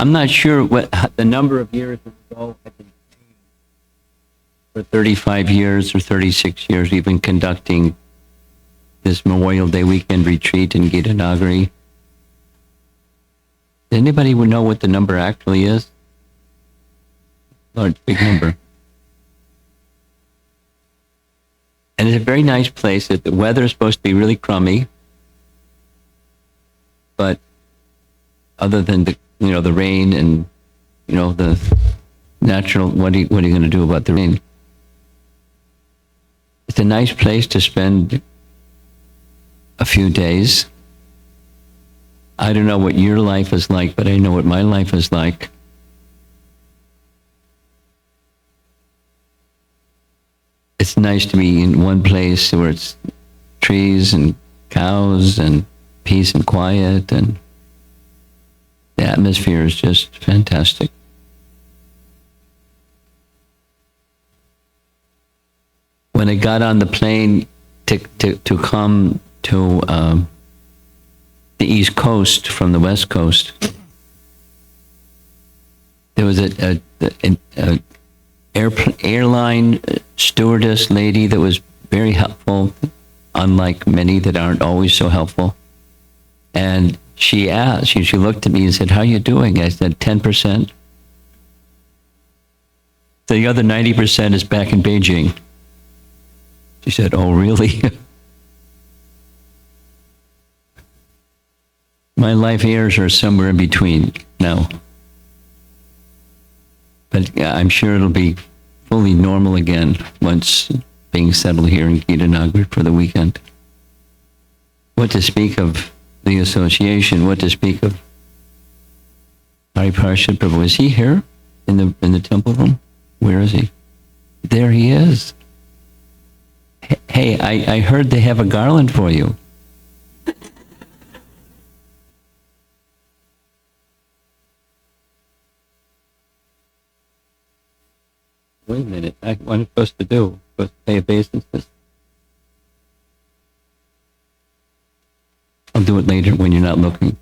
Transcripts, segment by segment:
I'm not sure what the number of years ago. For 35 years or 36 years, we've been conducting this Memorial Day weekend retreat in Gita, Nagari. Does anybody know what the number actually is? Large, big number. And it's a very nice place. The weather is supposed to be really crummy, but other than the rain and the natural, what are you going to do about the rain? It's a nice place to spend a few days. I don't know what your life is like, but I know what my life is like. It's nice to be in one place where it's trees and cows and peace and quiet, and the atmosphere is just fantastic. When I got on the plane to come to the East Coast from the West Coast, there was a airline stewardess lady that was very helpful, unlike many that aren't always so helpful. And she looked at me and said, "How are you doing?" I said, 10%. The other 90% is back in Beijing. She said, "Oh, really?" My life years are somewhere in between now. But yeah, I'm sure it'll be fully normal again once being settled here in Gita Nagari for the weekend. What to speak of the association, what to speak of Hari Parshad Prabhu. Is he here in the temple room? Where is he? There he is. Hey, I heard they have a garland for you. Wait a minute. What am I supposed to do? Supposed to pay obeisances? I'll do it later when you're not looking.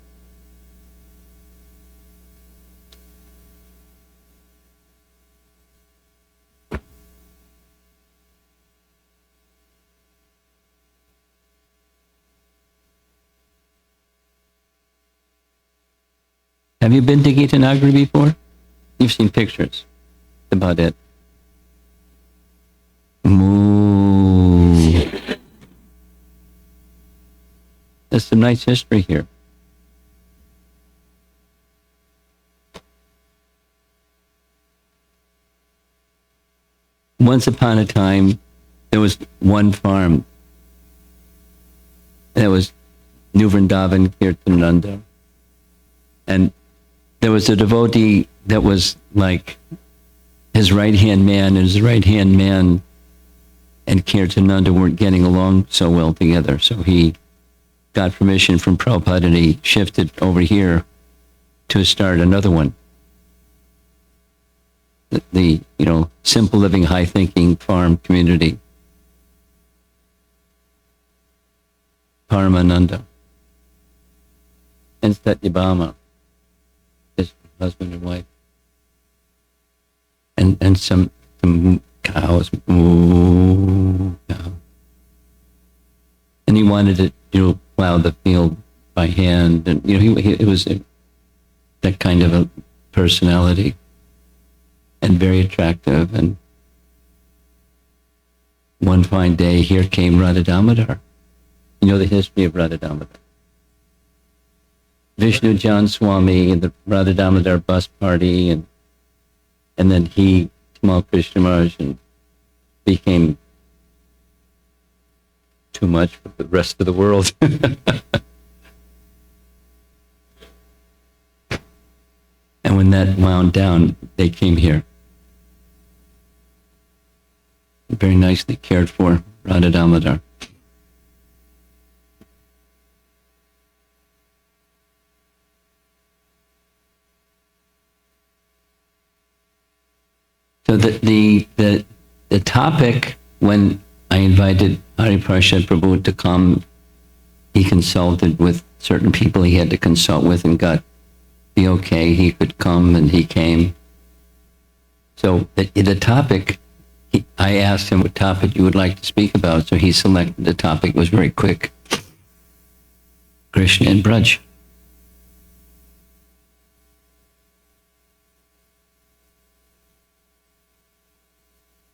Have you been to Gita Nagari before? You've seen pictures. That's about it. Moo. There's some nice history here. Once upon a time, there was one farm. And it was New Vrindavan, Kirtananda. And there was a devotee that was like his right-hand man, and his right-hand man and Kirtananda weren't getting along so well together. So he got permission from Prabhupada and he shifted over here to start another one. The simple living, high thinking farm community. Paramananda. And Satyabhama, his husband and wife. And some cows, moo, cow. And he wanted to, plow the field by hand, and he was that kind of a personality, and very attractive. And one fine day, here came Radha Damodar. You know the history of Radha Damodar. Vishnu Jan Swami and the Radha Damodar bus party, and then he, Tamal Krishna Maharaj, and became too much for the rest of the world. And when that wound down, they came here. Very nicely cared for, Radha Damodar. So the topic, when I invited Hari Parshad Prabhu to come, he consulted with certain people he had to consult with and got be okay. He could come, and he came. So the topic, I asked him what topic you would like to speak about, so he selected the topic. It was very quick. Krishna and Braj.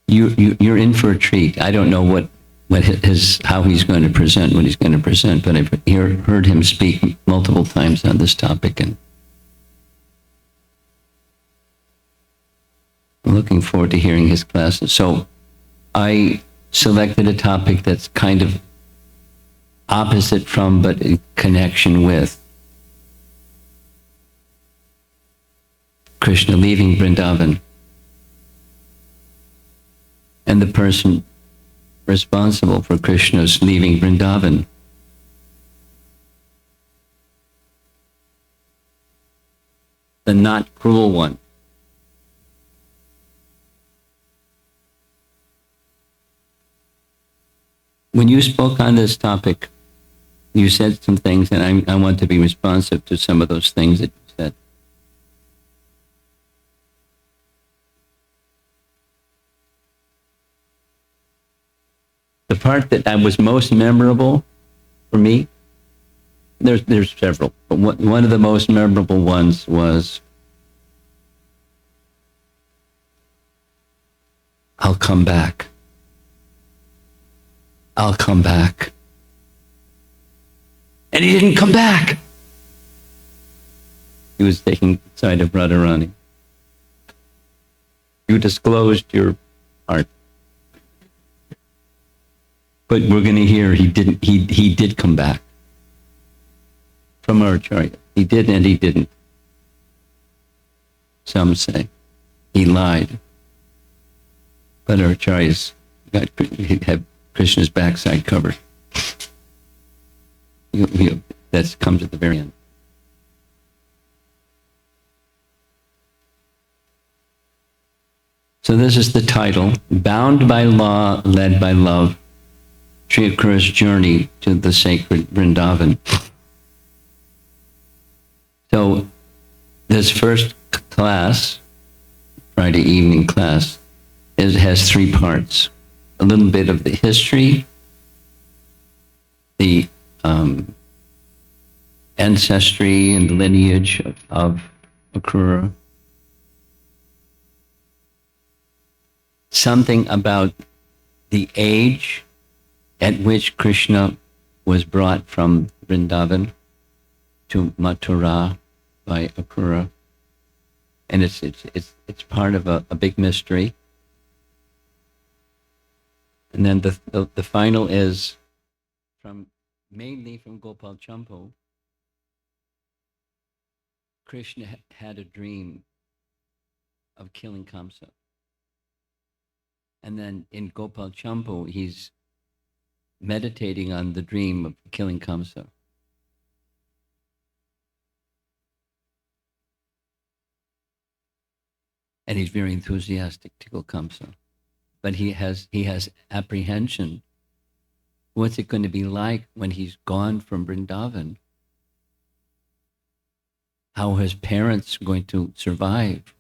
You're in for a treat. I don't know how he's going to present what he's going to present, but I've heard him speak multiple times on this topic, and I'm looking forward to hearing his classes. So I selected a topic that's kind of opposite from, but in connection with, Krishna leaving Vrindavan and the person responsible for Krishna's leaving Vrindavan. The not cruel one. When you spoke on this topic, you said some things, and I want to be responsive to some of those things that you said. The part that was most memorable for me, there's several, but one of the most memorable ones was, I'll come back. I'll come back. And he didn't come back. He was taking the side of Radharani. You disclosed your heart. But we're going to hear he did come back. From our Acharya. He did and he didn't. Some say he lied. But our Acharyas had Krishna's backside covered. That comes at the very end. So this is the title, Bound by Law, Led by Love, Sri Akrura's Journey to the Sacred Vrindavan. So this first class, Friday evening class, has three parts. A little bit of the history, the ancestry and lineage of Akrura, something about the age at which Krishna was brought from Vrindavan to Mathura by Akrura, and it's part of a big mystery. And then the final is mainly from Gopal Champu. Krishna had a dream of killing Kamsa. And then in Gopal Champu, he's meditating on the dream of killing Kamsa. And he's very enthusiastic to kill Kamsa. But he has apprehension. What's it going to be like when he's gone from Vrindavan? How are his parents going to survive?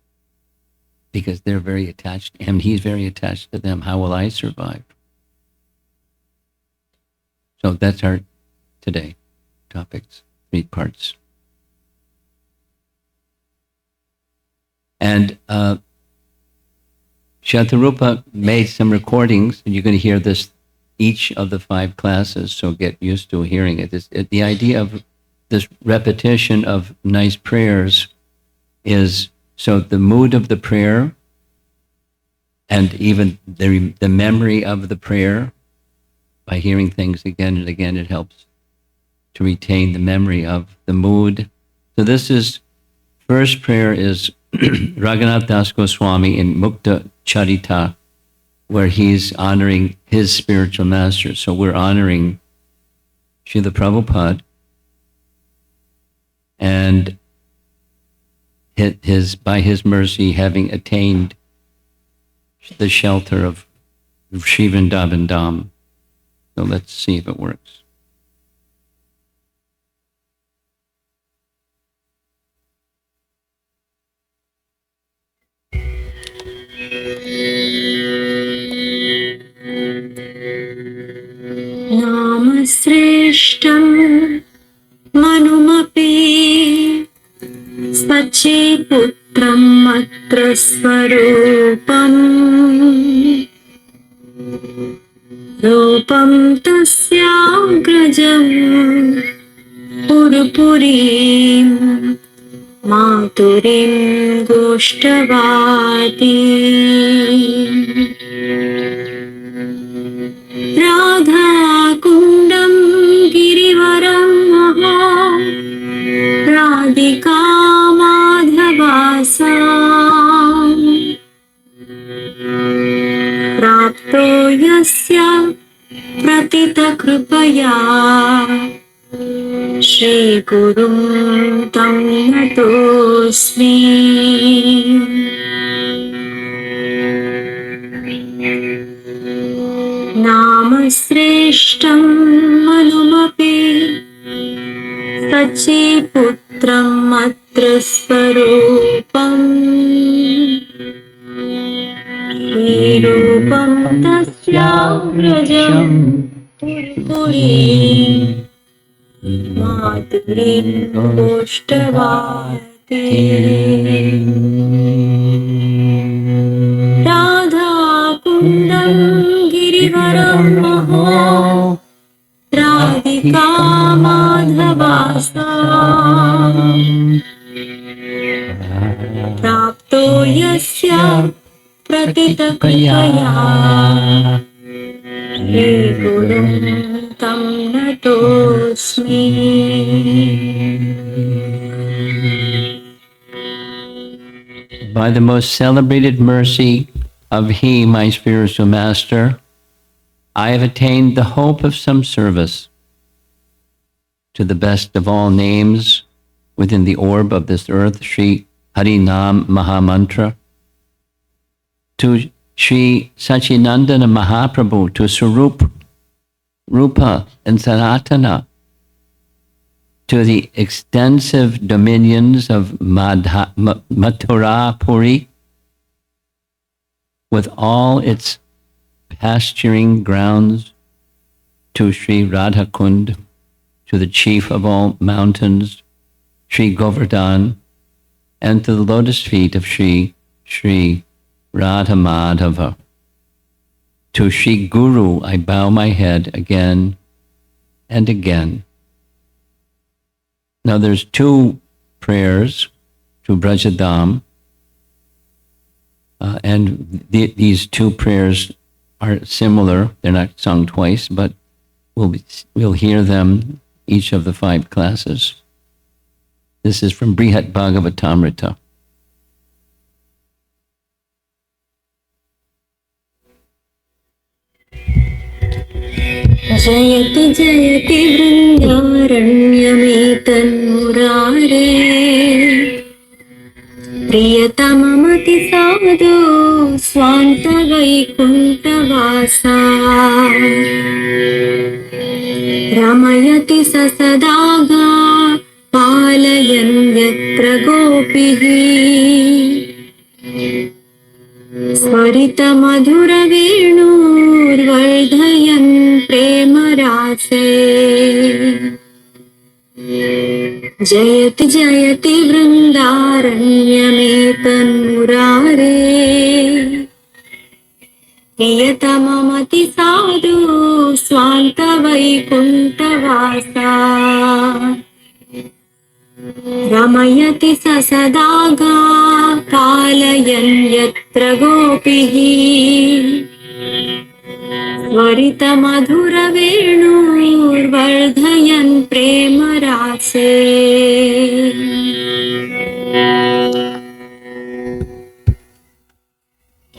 Because they're very attached, and he's very attached to them. How will I survive? So that's our today topics, 3 parts. And Shatarupa made some recordings, and you're going to hear this each of the 5 classes, so get used to hearing it. The idea of this repetition of nice prayers is, so the mood of the prayer and even the memory of the prayer, by hearing things again and again, it helps to retain the memory of the mood. So this is, first prayer is Raghunath Das Goswami in Mukta Charita, where he's honoring his spiritual master. So we're honoring Srila Prabhupada and by his mercy having attained the shelter of Sri Vrindavan Dham. So let's see if it works. मनुमपि सचीपुत्रम् अत्र स्वरूपम् रूपं तस्याग्रजम् पुरपुरीं मातुरीं गोष्ठवाती राधाकुण्डं गिरिवरं महा राधिका माधवासा प्राप्तो यस्य प्रतितकृपया श्रीगुरुं तं नतोऽस्मि। नाम श्रेष्ठं मनुमपि सचीपुत्रम् अत्र स्वरूपम् श्रीरूपं तस्याग्रजं पुरपुरीं मातुरीं गोष्ठवाती राधाकुण्डं गिरिवरं महा राधिका माधवासा प्राप्तो यस्य प्रतितकृपया श्रीगुरुं तं नतोऽस्मि। By the most celebrated mercy of He, my spiritual master, I have attained the hope of some service to the best of all names within the orb of this earth, Sri Harinam Mahamantra, to Sri Sachinandana Mahaprabhu, to Sarup, Rupa, and Sanatana, to the extensive dominions of Mathura Puri, with all its pasturing grounds, to Sri Radhakund, to the chief of all mountains, Sri Govardhan, and to the lotus feet of Sri Radha Madhava. To Sri Guru I bow my head again and again. Now there's two prayers to Brajadam, and these two prayers are similar. They're not sung twice, but we'll hear them each of the 5 classes. This is from Brihat Bhagavatamrita. जयति जयति वृन्दारण्यमेतन्मुरारे प्रियतममति साधु स्वान्तवैकुण्ठवासा रमयति स सदागा पालयन् यत्र गोपीः स्वरितमधुरवेणुर्वर्धयन् प्रेमरासे जयति जयति वृन्दारण्यमेतन्मुरारे प्रियतममति साधु स्वान्तवैकुण्ठवासा रमयति स सदागा पालयन् यत्र गोपीः स्वरितमधुरवेणुर्वर्धयन् प्रेमरासे।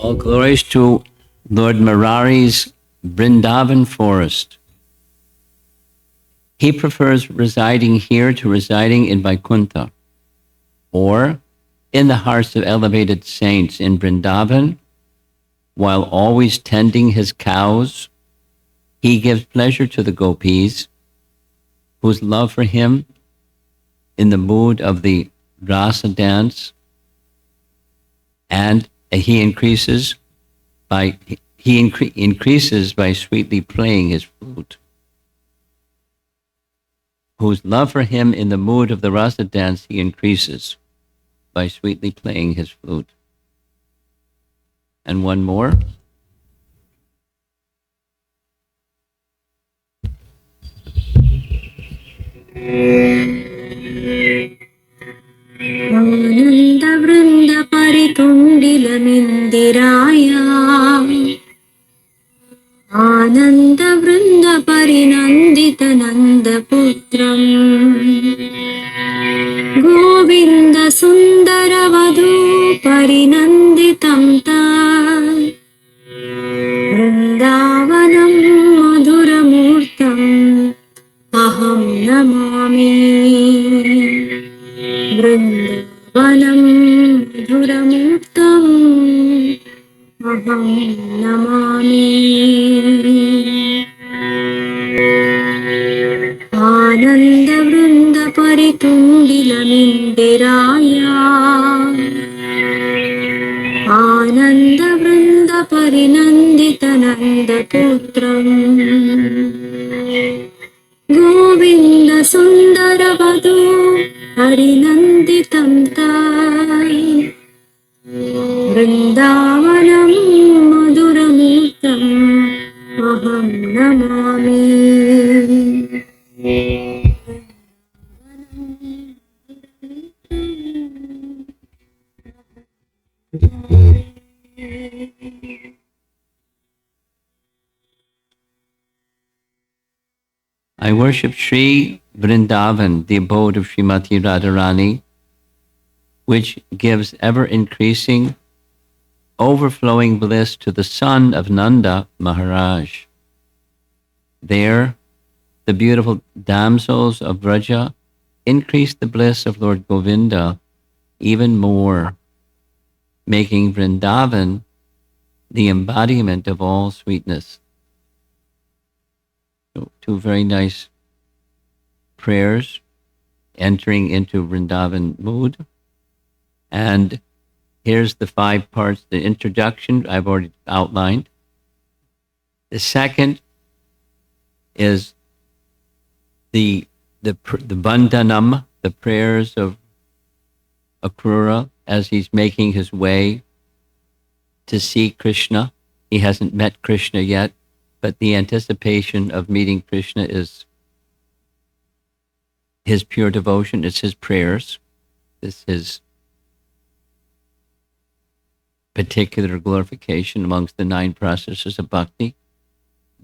All glories to Lord Murari's Vrindavan forest. He prefers residing here to residing in Vaikuntha, or in the hearts of elevated saints in Vrindavan. While always tending his cows, he gives pleasure to the gopis, whose love for him in the mood of the rasa dance, and he increases by sweetly playing his flute. whose love for him in the mood of the rasa dance he increases by sweetly playing his flute. And one more. आनन्द वृन्द परितुण्डिलमिन्दिराय आनन्द वृन्द परिनन्दित नन्दपुत्रम् गोविन्द सुन्दर वधू परिनन्दितं वृन्दावनं मधुरमूर्तम् अहं नमामि वृन्दावनं मधुरमूर्तम् अहं नमामि आनन्द वृन्द परितुण्डिलमिन्दिराय आनन्द वृन्द परिनन्दित नन्दपुत्रम् गोविन्द सुन्दर वधू परिनन्दितं वृन्दावनं मधुरमूर्तम् अहं Namami I worship Sri Vrindavan, the abode of Srimati Radharani, which gives ever-increasing, overflowing bliss to the son of Nanda Maharaj. There, the beautiful damsels of Vraja increase the bliss of Lord Govinda even more, making Vrindavan the embodiment of all sweetness. So, two very nice prayers entering into Vrindavan mood. And here's the 5 parts. The introduction I've already outlined. The second is the Vandanam, the prayers of Akrura as he's making his way to see Krishna. He hasn't met Krishna yet, but the anticipation of meeting Krishna is his pure devotion. It's his prayers. It's his particular glorification amongst the 9 processes of bhakti.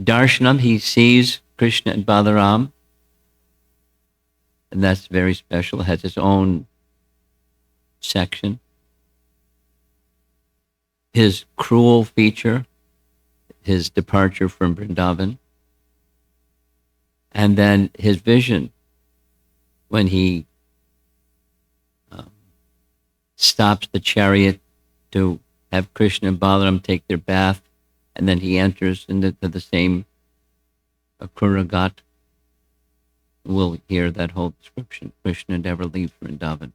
Darshanam, he sees Krishna and Balaram, and that's very special. It has its own section. His cruel feature, his departure from Vrindavan, and then his vision when he stops the chariot to have Krishna and Balaram take their bath, and then he enters into the same Akrura Ghat. We'll hear that whole description. Krishna never leaves Vrindavan.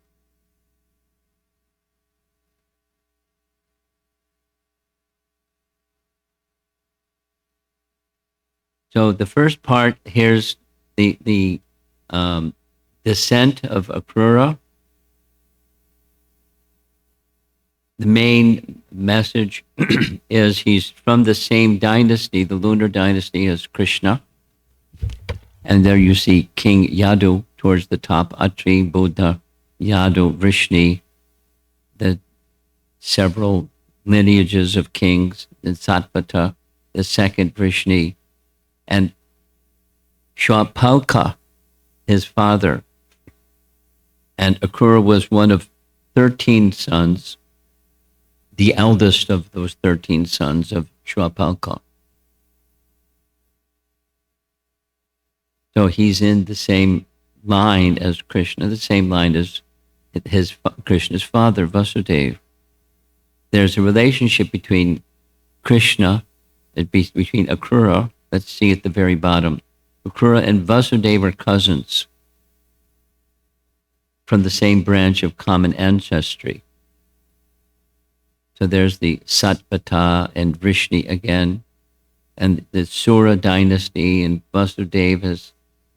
So the first part, here's the descent of Akrura. The main message is he's from the same dynasty, the lunar dynasty, as Krishna. And there you see King Yadu towards the top, Atri, Buddha, Yadu, Vrishni, the several lineages of kings, and Satvata, the second Vrishni, and Shwapalka, his father. And Akrura was one of 13 sons, the eldest of those 13 sons of Shwapalka. So he's in the same line as Krishna, the same line as Krishna's father, Vasudeva. There's a relationship between Krishna, between Akrura, let's see at the very bottom. Akrura and Vasudeva are cousins from the same branch of common ancestry. So there's the Satvata and Vrishni again, and the Sura dynasty, and Vasudeva is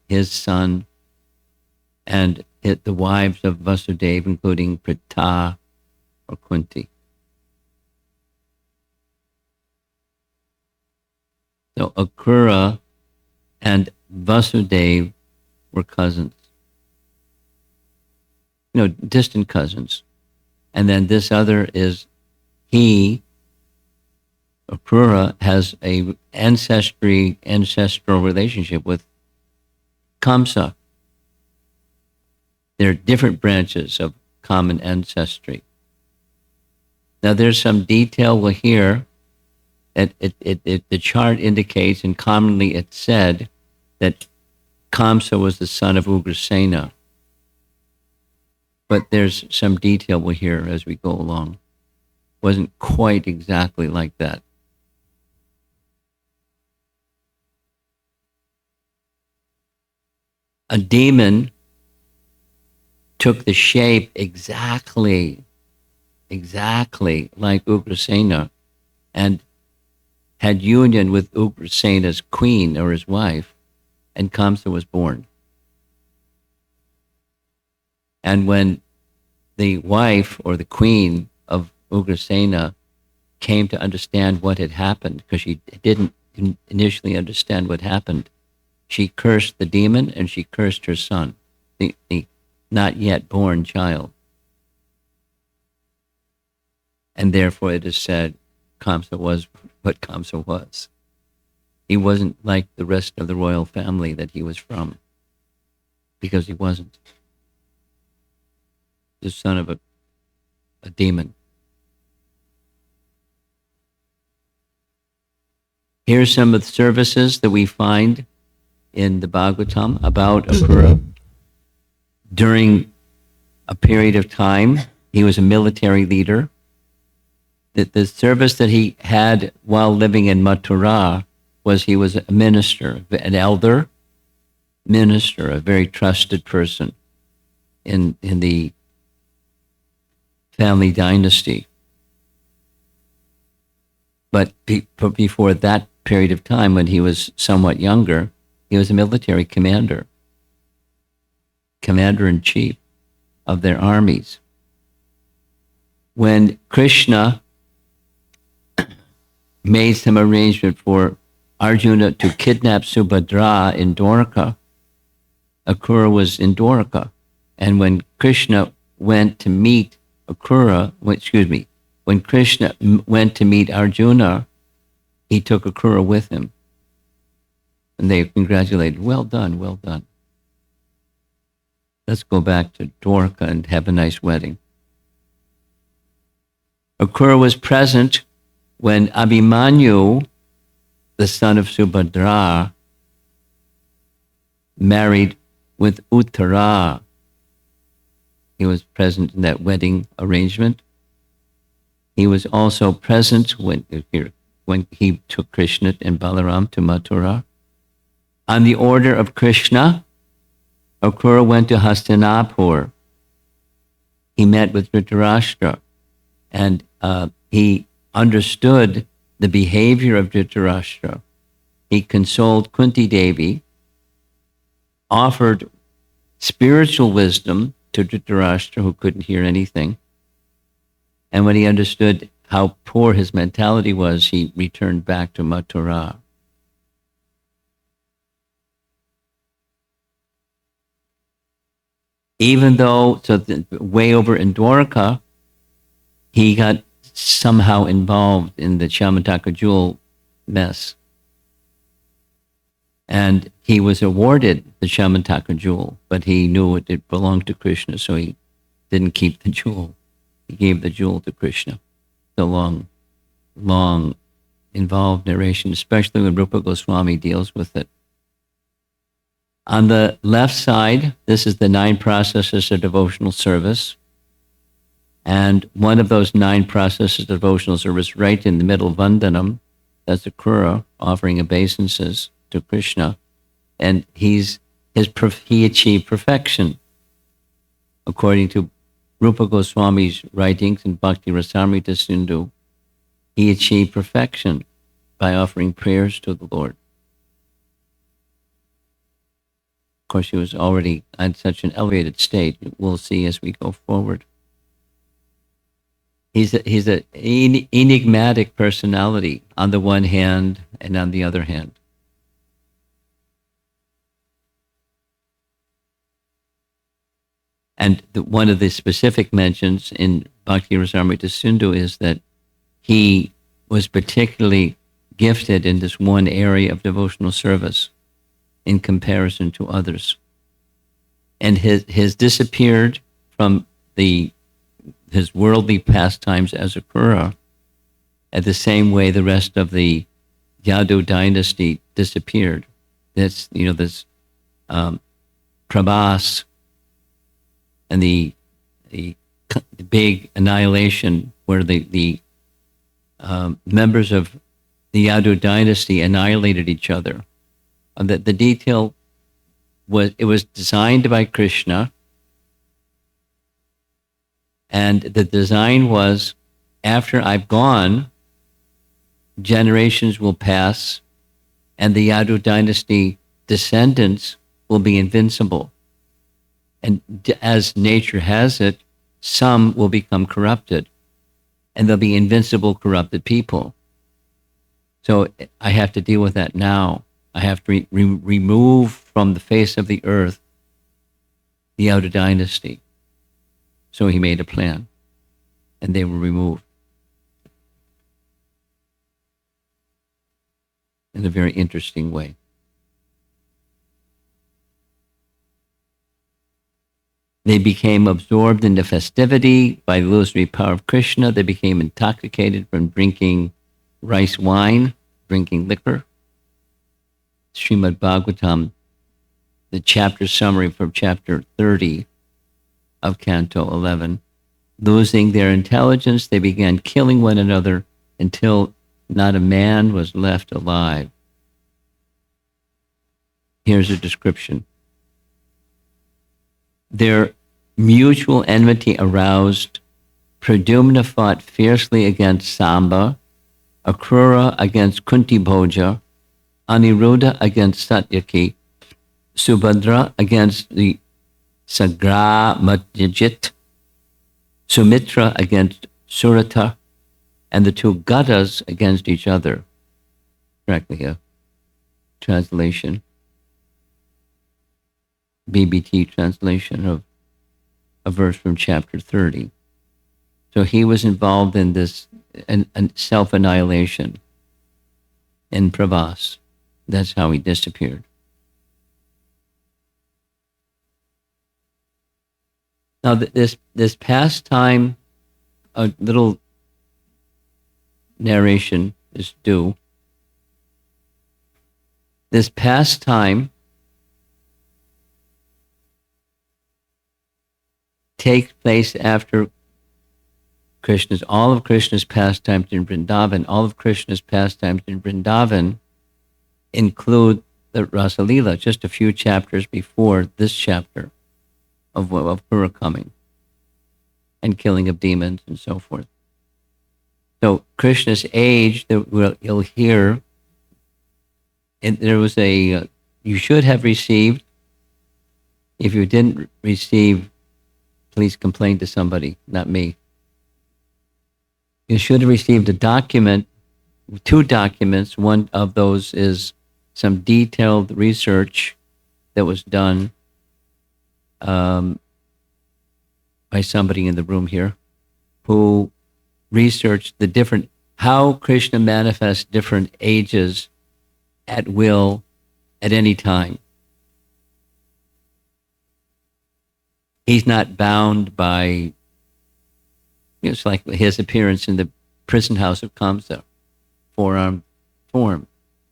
his son, and the wives of Vasudeva, including Pritha or Kunti. So Akrura and Vasudeva were cousins, distant cousins. And then this other is Akrura has a ancestral relationship with Kamsa. There are different branches of common ancestry. Now there's some detail here that the chart indicates, and commonly it's said, that Kamsa was the son of Ugrasena. But there's some detail we'll hear as we go along. Wasn't quite exactly like that. A demon took the shape exactly like Ugrasena and had union with Ugrasena's queen or his wife, and Kamsa was born. And when the wife or the queen of Ugrasena came to understand what had happened, because she didn't initially understand what happened, she cursed the demon and she cursed her son, the not yet born child. And therefore it is said Kamsa was what Kamsa was. He wasn't like the rest of the royal family that he was from, because he wasn't. The son of a demon. Here's some of the services that we find in the Bhagavatam about Akrura. During a period of time, he was a military leader. The service that he had while living in Mathura was he was a minister, an elder minister, a very trusted person in the family dynasty. But before that period of time, when he was somewhat younger, he was a military commander-in-chief of their armies. When Krishna made some arrangement for Arjuna to kidnap Subhadra in Dwarka, Akrura was in Dwarka. And when Krishna went to meet when Krishna went to meet Arjuna, he took Akrura with him. And they congratulated, well done, well done. Let's go back to Dwarka and have a nice wedding. Akrura was present when Abhimanyu, the son of Subhadra, married with Uttara. He was present in that wedding arrangement. He was also present when he took Krishna and Balaram to Mathura. On the order of Krishna, Akrura went to Hastinapur. He met with Dhritarashtra, and he understood the behavior of Dhritarashtra. He consoled Kunti Devi, offered spiritual wisdom to Dhritarashtra, who couldn't hear anything. And when he understood how poor his mentality was, he returned back to Mathura. Even though, way over in Dwarka, he got somehow involved in the Chamataka jewel mess. And he was awarded the Chamataka jewel, but he knew it belonged to Krishna, so he didn't keep the jewel. He gave the jewel to Krishna. The long involved narration, especially when Rupa Goswami deals with it. On the left side, this is the 9 processes of devotional service. And one of those 9 processes of devotional service, right in the middle, Vandanam, that's Akrura offering obeisances to Krishna. And he achieved perfection. According to Rupa Goswami's writings in Bhakti Rasamrita Sindhu, he achieved perfection by offering prayers to the Lord. Of course, he was already at such an elevated state. We'll see as we go forward. He's a enigmatic personality on the one hand and on the other hand. And one of the specific mentions in Bhakti Rasamrita Sindhu is that he was particularly gifted in this one area of devotional service in comparison to others. And his disappeared from his worldly pastimes as Akrura at the same way the rest of the Yadu dynasty disappeared. This Prabhas and the big annihilation where the members of the Yadu dynasty annihilated each other. The detail was designed by Krishna, and the design was, after I've gone, generations will pass, and the Yadu dynasty descendants will be invincible. And as nature has it, some will become corrupted, and there'll be invincible corrupted people. So I have to deal with that now. I have to remove from the face of the earth the Yadu dynasty. So he made a plan, and they were removed in a very interesting way. They became absorbed in the festivity by the illusory power of Krishna. They became intoxicated from drinking rice wine, drinking liquor. Srimad Bhagavatam, the chapter summary from chapter 30 of Canto 11. Losing their intelligence, they began killing one another until not a man was left alive. Here's a description. Their mutual enmity aroused. Pradyumna fought fiercely against Samba, Akrura against Kunti Bhoja, Aniruddha against Satyaki, Subhadra against the Sagramadjit, Sumitra against Surata, and the two Gadas against each other. Correctly here. Translation. BBT translation of a verse from chapter 30. So he was involved in this self-annihilation in Prabhas. That's how he disappeared. Now, this pastime, a little narration is due. This pastime takes place after all of Krishna's pastimes in Vrindavan. All of Krishna's pastimes in Vrindavan include the Rasa Leela, just a few chapters before this chapter of Pura coming and killing of demons and so forth. So Krishna's age, you'll hear, there was you should have received. If you didn't receive, please complain to somebody, not me. You should have received a document, 2 documents. One of those is some detailed research that was done by somebody in the room here who researched how Krishna manifests different ages at will at any time. He's not bound by, it's like his appearance in the prison house of Kamsa, forearm form,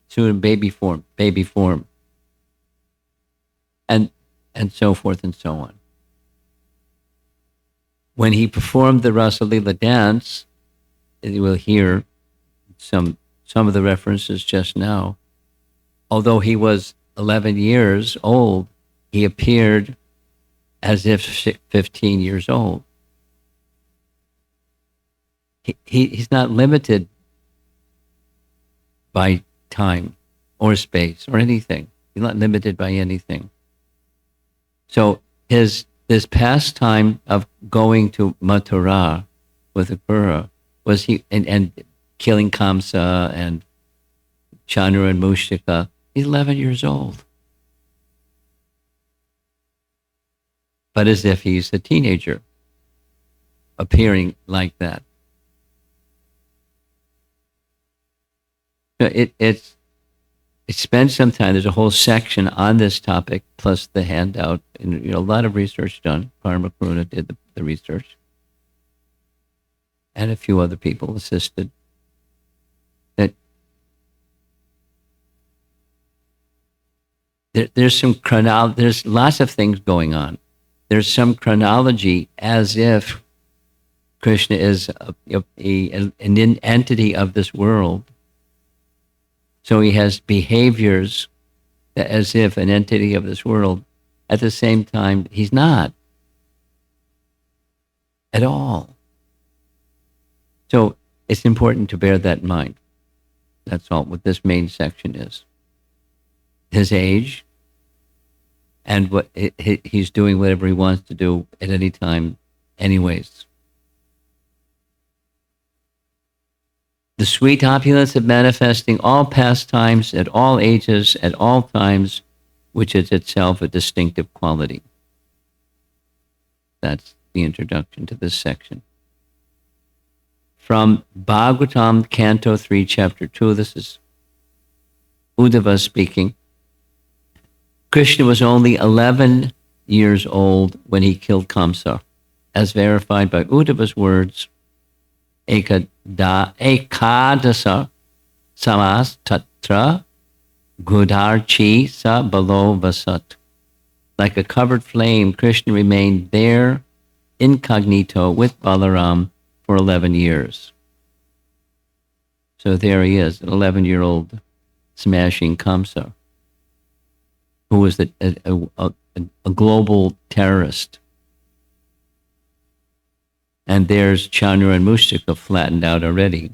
soon baby form, and so forth and so on. When he performed the Rasa Leela dance, you will hear some of the references just now. Although he was 11 years old, he appeared as if 15 years old. He's not limited by time or space or anything. He's not limited by anything. So this pastime of going to Mathura with Akrura was and killing Kamsa and Chandra and Mushtika. He's 11 years old. But as if he's a teenager, appearing like that. It spends some time. There's a whole section on this topic, plus the handout, and a lot of research done. Akrura did the research, and a few other people assisted. That there's some there's lots of things going on. There's some chronology as if Krishna is an entity of this world. So he has behaviors as if an entity of this world. At the same time, he's not at all. So it's important to bear that in mind. That's all what this main section is. His age, and what he's doing whatever he wants to do at any time anyways. The sweet opulence of manifesting all pastimes at all ages, at all times, which is itself a distinctive quality. That's the introduction to this section. From Bhagavatam, Canto 3, Chapter 2, this is Uddhava speaking. Krishna was only 11 years old when he killed Kamsa, as verified by Uddhava's words, Ekadasa samas tatra gudarchi sa balo vasat. Like a covered flame, Krishna remained there incognito with Balaram for 11 years. So there he is, an 11-year-old smashing Kamsa, who was a global terrorist. And there's Chandra and Mushtika flattened out already.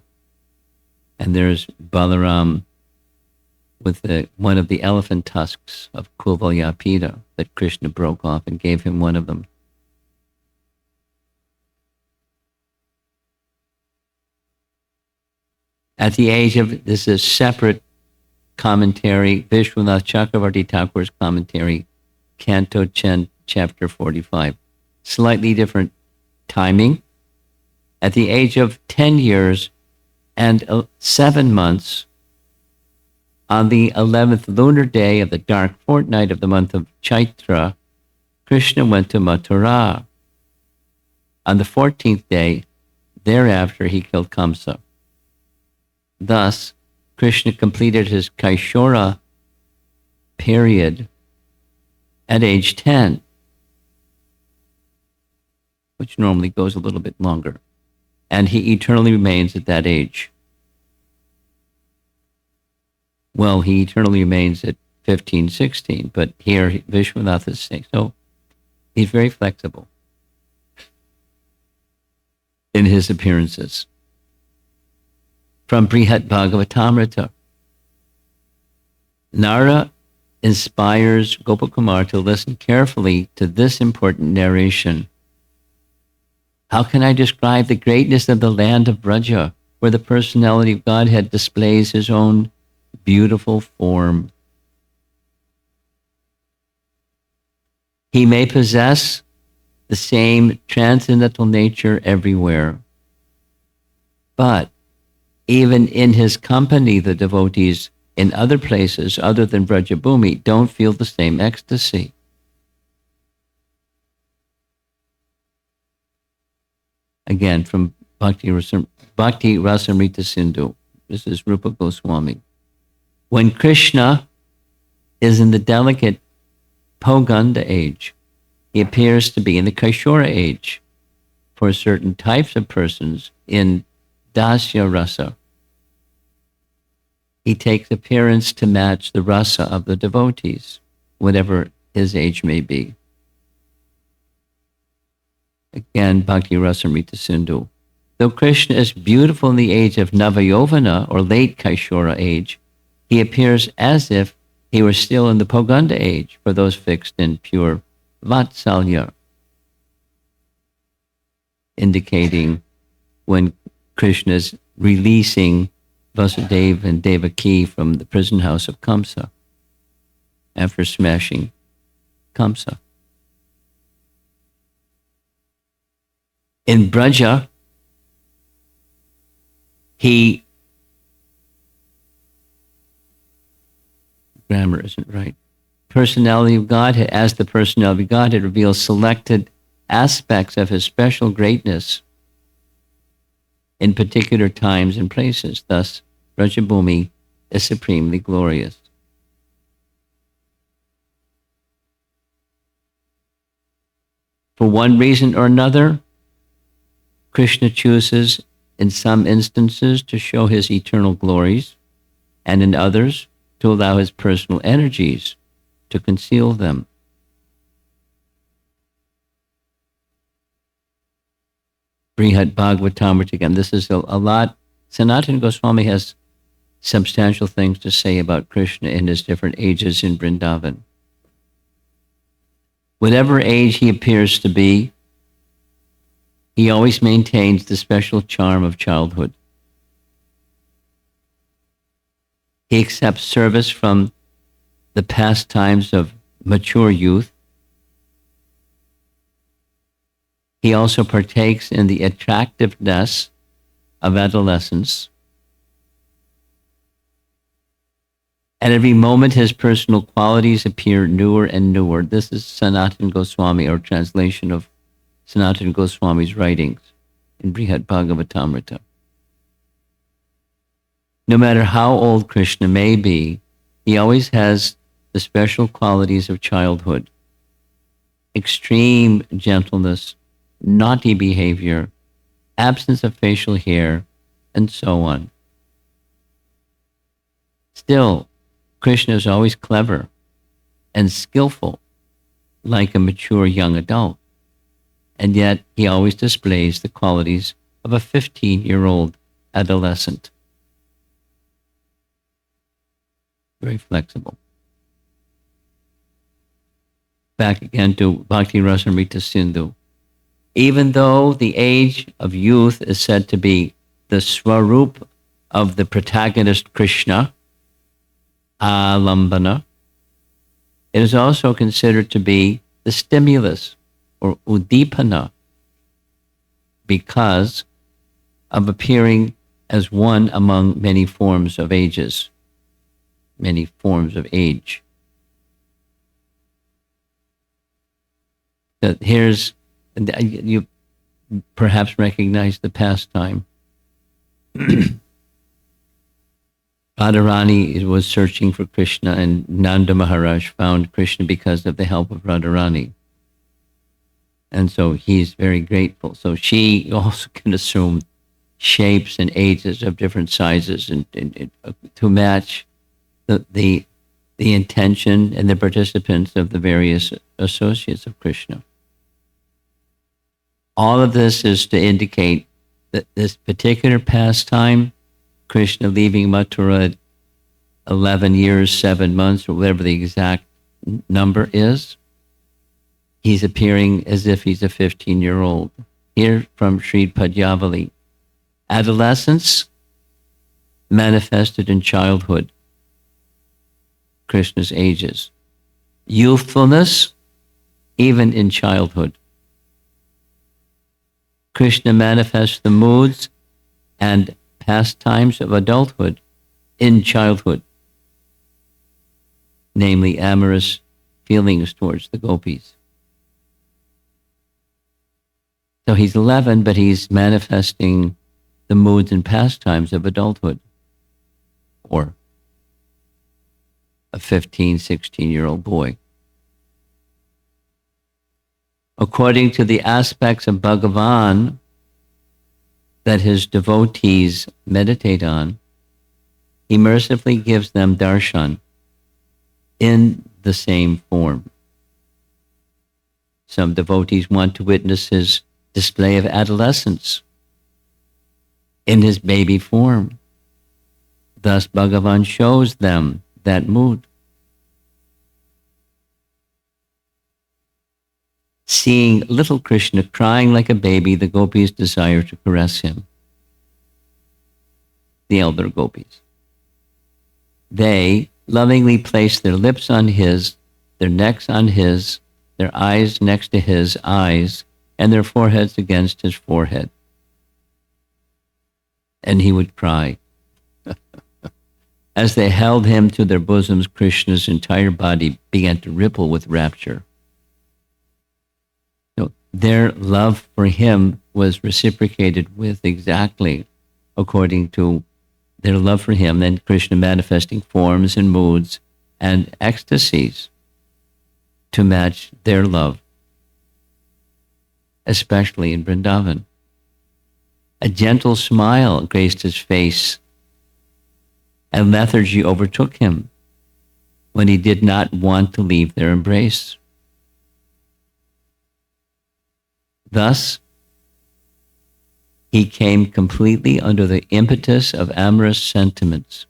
And there's Balaram with one of the elephant tusks of Kuvalyapita that Krishna broke off and gave him one of them. At the age of, this is separate commentary, Vishwanath Chakravarti Thakur's commentary, Canto 10, Chapter 45. Slightly different timing. At the age of 10 years and 7 months, on the 11th lunar day of the dark fortnight of the month of Chaitra, Krishna went to Mathura. On the 14th day, thereafter, he killed Kamsa. Thus, Krishna completed his Kaishora period at age 10, which normally goes a little bit longer, and he eternally remains at that age. Well, he eternally remains at 15, 16, but here Vishwanath is saying, so he's very flexible in his appearances. From Brihat Bhagavatamrita, Nara inspires Gopakumar to listen carefully to this important narration. How can I describe the greatness of the land of Braja, where the personality of Godhead displays his own beautiful form? He may possess the same transcendental nature everywhere, but even in his company, the devotees in other places other than Brajabhumi don't feel the same ecstasy. Again, from Bhakti Rasamrita Sindhu. This is Rupa Goswami. When Krishna is in the delicate Poganda age, he appears to be in the Kaishora age for certain types of persons in Dasya Rasa. He takes appearance to match the rasa of the devotees, whatever his age may be. Again, Bhakti Rasamrita Sindhu. Though Krishna is beautiful in the age of Navayovana, or late Kaishora age, he appears as if he were still in the Poganda age for those fixed in pure Vatsalya, indicating when Krishna is releasing Vasudeva and Devaki from the prison house of Kamsa after smashing Kamsa. In Braja, grammar isn't right. Personality of Godhead, as the personality of Godhead reveals selected aspects of his special greatness in particular times and places. Thus, Brajabhumi is supremely glorious. For one reason or another, Krishna chooses in some instances to show his eternal glories, and in others to allow his personal energies to conceal them. Brihad Bhagavatamrita, again, this is a lot. Sanatana Goswami has substantial things to say about Krishna in his different ages in Vrindavan. Whatever age he appears to be, he always maintains the special charm of childhood. He accepts service from the pastimes of mature youth. He also partakes in the attractiveness of adolescence. At every moment, his personal qualities appear newer and newer. This is Sanatana Goswami, or translation of Sanatana Goswami's writings in Brihad Bhagavatamrita. No matter how old Krishna may be, he always has the special qualities of childhood: extreme gentleness, naughty behavior, absence of facial hair, and so on. Still, Krishna is always clever and skillful, like a mature young adult, and yet he always displays the qualities of a 15-year-old adolescent. Very flexible. Back again to Bhakti Rasamrita Sindhu. Even though the age of youth is said to be the swarup of the protagonist Krishna, alambana, it is also considered to be the stimulus or udipana because of appearing as one among many forms of ages, many forms of age. Here's, you perhaps recognize the pastime. Radharani was searching for Krishna, and Nanda Maharaj found Krishna because of the help of Radharani. And so he's very grateful. So she also can assume shapes and ages of different sizes and to match the intention and the participants of the various associates of Krishna. All of this is to indicate that this particular pastime, Krishna leaving Mathura at 11 years, 7 months, or whatever the exact number is, he's appearing as if he's a 15-year-old. Here from Sri Padyavali, adolescence manifested in childhood, Krishna's ages. Youthfulness, even in childhood. Krishna manifests the moods and pastimes of adulthood in childhood, namely amorous feelings towards the gopis. So he's 11, but he's manifesting the moods and pastimes of adulthood, or a 15, 16-year-old boy. According to the aspects of Bhagavan that his devotees meditate on, he mercifully gives them darshan in the same form. Some devotees want to witness his display of adolescence in his baby form. Thus, Bhagavan shows them that mood. seeing little Krishna crying like a baby, the gopis desire to caress him, the elder gopis. They lovingly place their lips on his, their necks on his, their eyes next to his eyes, and their foreheads against his forehead. And he would cry. As they held him to their bosoms, Krishna's entire body began to ripple with rapture. So their love for him was reciprocated with exactly according to their love for him, then Krishna manifesting forms and moods and ecstasies to match their love, especially in Vrindavan. A gentle smile graced his face, and lethargy overtook him when he did not want to leave their embrace. Thus, he came completely under the impetus of amorous sentiments.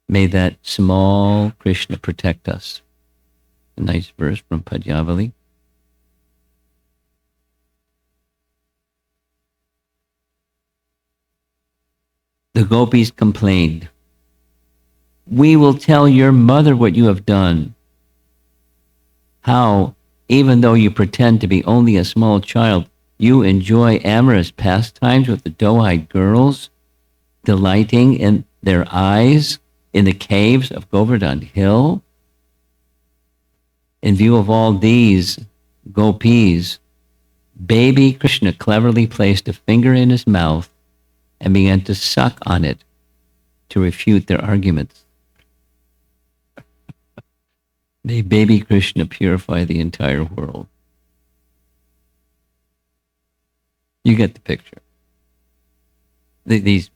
May that small Krishna protect us. A nice verse from Padyavali. The gopis complained, "We will tell your mother what you have done. How, even though you pretend to be only a small child, you enjoy amorous pastimes with the doe-eyed girls, delighting in their eyes in the caves of Govardhan Hill?" In view of all these gopis, baby Krishna cleverly placed a finger in his mouth and began to suck on it to refute their arguments. May baby Krishna purify the entire world. You get the picture. These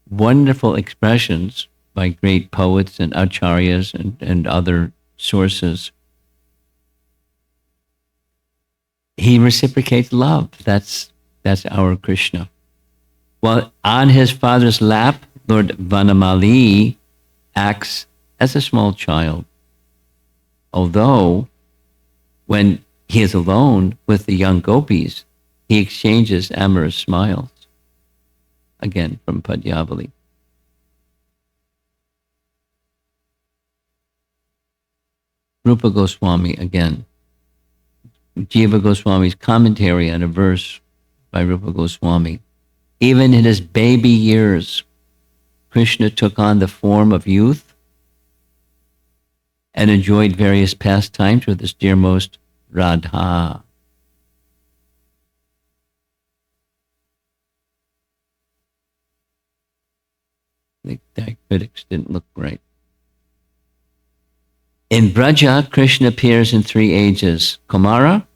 wonderful expressions by great poets and acharyas and other sources. He reciprocates love. That's our Krishna. While on his father's lap, Lord Vanamali acts as a small child. Although, when he is alone with the young gopis, he exchanges amorous smiles. Again, from Padyavali. Rupa Goswami, again. Jiva Goswami's commentary on a verse by Rupa Goswami. Even in his baby years, Krishna took on the form of youth and enjoyed various pastimes with his dearmost Radha. The critics didn't look right. In Braja, Krishna appears in 3 ages: Kumara,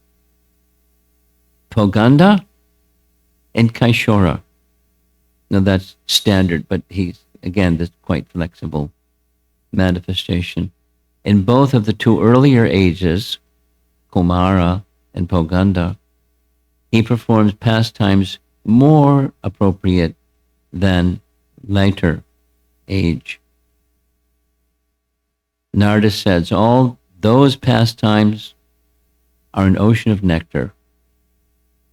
Poganda, and Kaishora. Now that's standard, but he's, again, this quite flexible manifestation. In both of the 2 earlier ages, Kumara and Poganda, he performs pastimes more appropriate than later age. Narada says, all those pastimes are an ocean of nectar,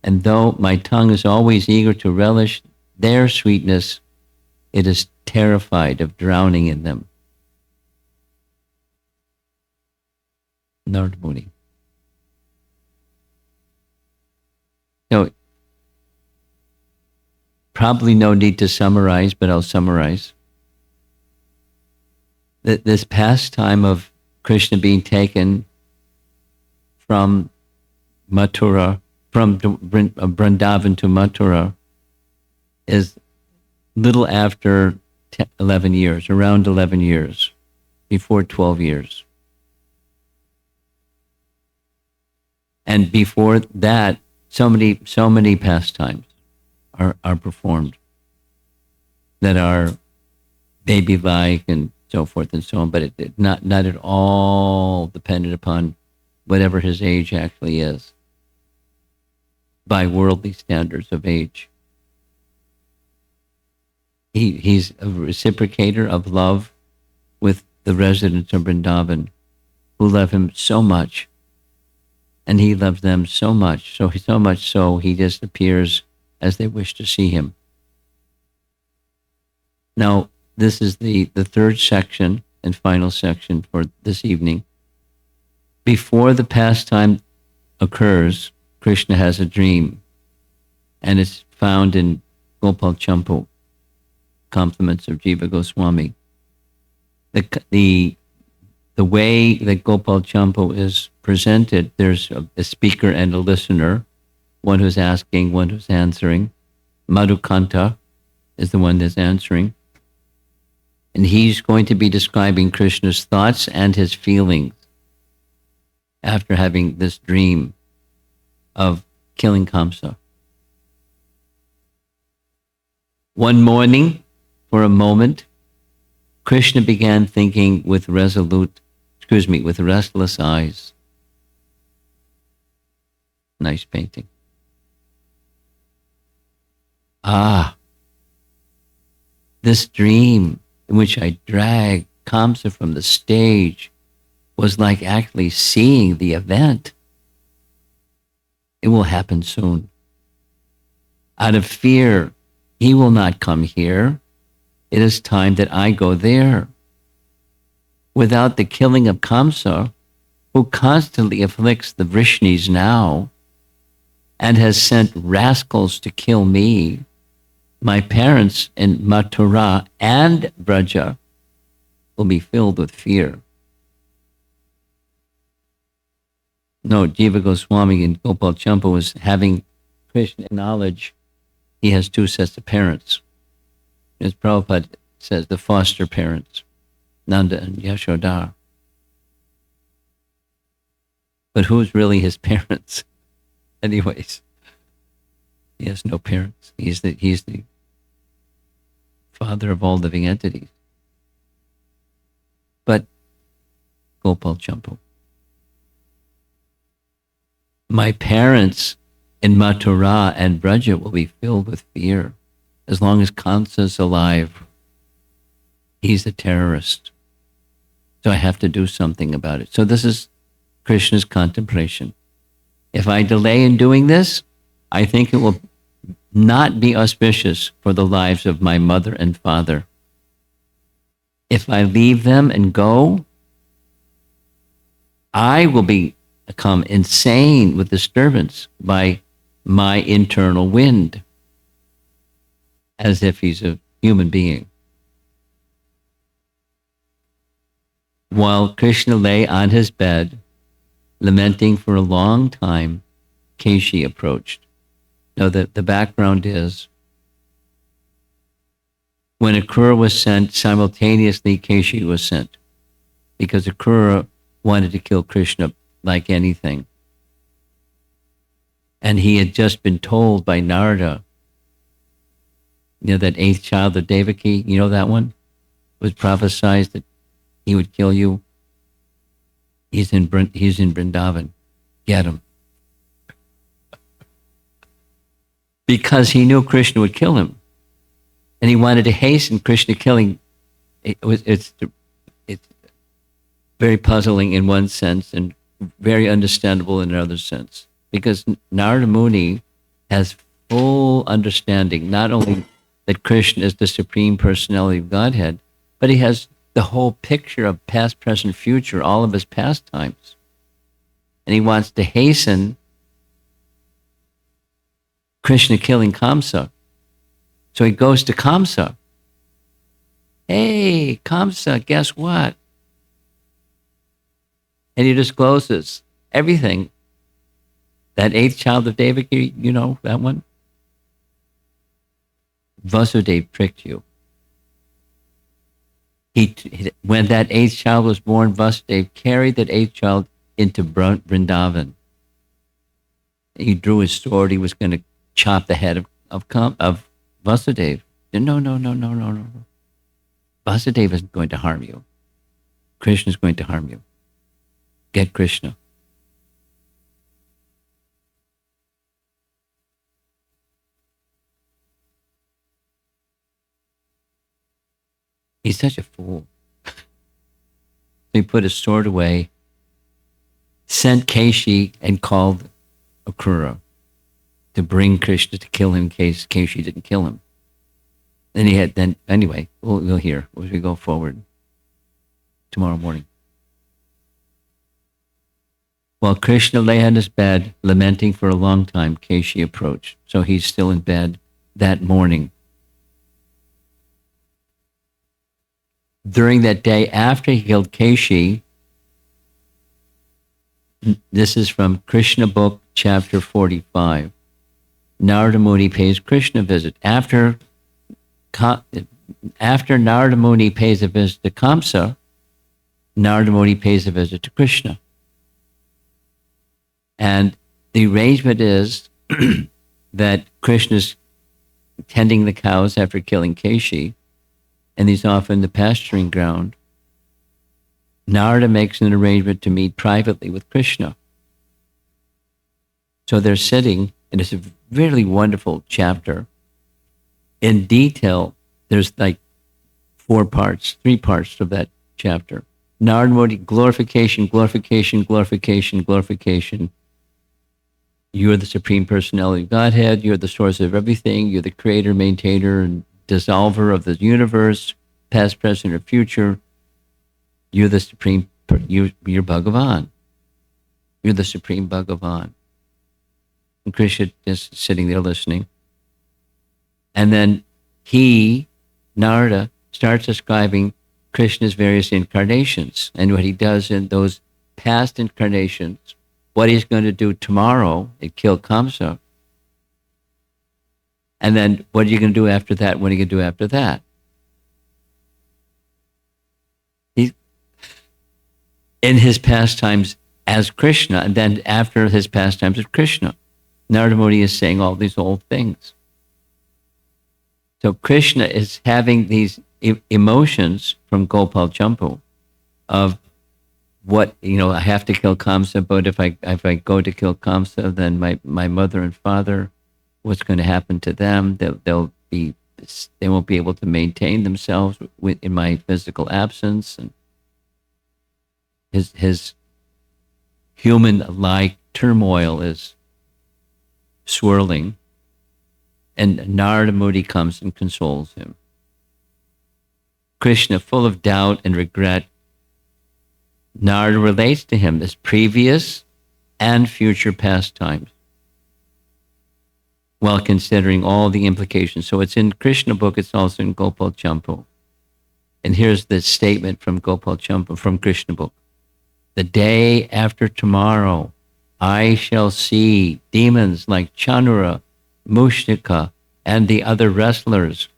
and though my tongue is always eager to relish their sweetness, it is terrified of drowning in them. Narada Muni. So, probably no need to summarize, but I'll summarize. This pastime of Krishna being taken from Mathura, from Vrindavan to Mathura, is little after 11 years, around 11 years, before 12 years. And before that, so many pastimes are performed that are baby-like and so forth and so on, but it not at all dependent upon whatever his age actually is by worldly standards of age. He's a reciprocator of love with the residents of Vrindavan, who love him so much And he loves them so much, so much so he just appears as they wish to see him. Now, this is the third section and final section for this evening. Before the pastime occurs, Krishna has a dream, and it's found in Gopal Champu, Compliments of Jiva Goswami. The way that Gopal Champu is presented, there's a speaker and a listener, one who's asking, one who's answering. Madhukanta is the one that's answering. And he's going to be describing Krishna's thoughts and his feelings after having this dream of killing Kamsa. One morning, for a moment, Krishna began thinking with restless eyes. Nice painting. This dream in which I dragged Kamsa from the stage was like actually seeing the event. It will happen soon. Out of fear, he will not come here. It is time that I go there. Without the killing of Kamsa, who constantly afflicts the Vrishnis now and has sent rascals to kill me, my parents in Mathura and Braja will be filled with fear. No, Jiva Goswami and Gopal Champu was having Krishna acknowledge he has two sets of parents. As Prabhupada says, the foster parents, Nanda and Yashoda. But who's really his parents? Anyways, he has no parents. He's the father of all living entities. But Gopal Champu. My parents in Mathura and Braja will be filled with fear. As long as Kamsa is alive, he's a terrorist. So I have to do something about it. So this is Krishna's contemplation. If I delay in doing this, I think it will not be auspicious for the lives of my mother and father. If I leave them and go, I will become insane with disturbance by my internal wind, as if he's a human being. While Krishna lay on his bed, lamenting for a long time, Keshi approached. Now, the background is, when Akrura was sent, simultaneously Keshi was sent, because Akrura wanted to kill Krishna like anything. And he had just been told by Narada, that eighth child of Devaki, that one? Was prophesied that he would kill you. He's in Vrindavan. Get him. Because he knew Krishna would kill him. And he wanted to hasten Krishna killing. It's very puzzling in one sense and very understandable in another sense. Because Narada Muni has full understanding, not only that Krishna is the Supreme Personality of Godhead, but he has the whole picture of past, present, future, all of his pastimes. And he wants to hasten Krishna killing Kamsa. So he goes to Kamsa. Hey, Kamsa, guess what? And he discloses everything. That eighth child of Devaki, that one? Vasudeva pricked you. When that eighth child was born, Vasudeva carried that eighth child into Vrindavan. He drew his sword. He was going to chop the head of Vasudeva. No. Vasudeva isn't going to harm you. Krishna is going to harm you. Get Krishna. He's such a fool. He put his sword away sent Keshi and called Akrura to bring Krishna to kill him in case Keshi didn't kill him. Anyway, we'll hear as we go forward tomorrow morning. While Krishna lay on his bed, lamenting for a long time, Keshi approached. So he's still in bed that morning. During that day after he killed Keshi, this is from Krishna book, chapter 45. Narada Muni pays Krishna a visit. After Narada Muni pays a visit to Kamsa, Narada Muni pays a visit to Krishna. And the arrangement is that Krishna's tending the cows after killing Keshi, and he's off in the pasturing ground. Narada makes an arrangement to meet privately with Krishna. So they're sitting, and it's a really wonderful chapter. In detail, there's like three parts of that chapter. Narada Muni, glorification, glorification, glorification, glorification. You're the Supreme Personality of Godhead. You're the source of everything. You're the creator, maintainer, and dissolver of the universe, past, present, or future. You're the Supreme, you're Bhagavan. You're the Supreme Bhagavan. And Krishna is sitting there listening. And then Narada, starts describing Krishna's various incarnations and what he does in those past incarnations, what he's going to do tomorrow and kill Kamsa. And then what are you going to do after that? What are you going to do after that? He's in his pastimes as Krishna, and then after his pastimes as Krishna. Narada Muni is saying all these old things. So Krishna is having these emotions from Gopal Champu of what, I have to kill Kamsa, but if I go to kill Kamsa, then my mother and father, what's going to happen to them? They won't be able to maintain themselves in my physical absence. And his human-like turmoil is swirling, and Narada Muni comes and consoles him. Krishna, full of doubt and regret, Narada relates to him his previous and future pastimes while considering all the implications. So it's in Krishna book, it's also in Gopal Champu. And here's the statement from Gopal Champu, from Krishna book. The day after tomorrow, I shall see demons like Chanura, Mushtika, and the other wrestlers,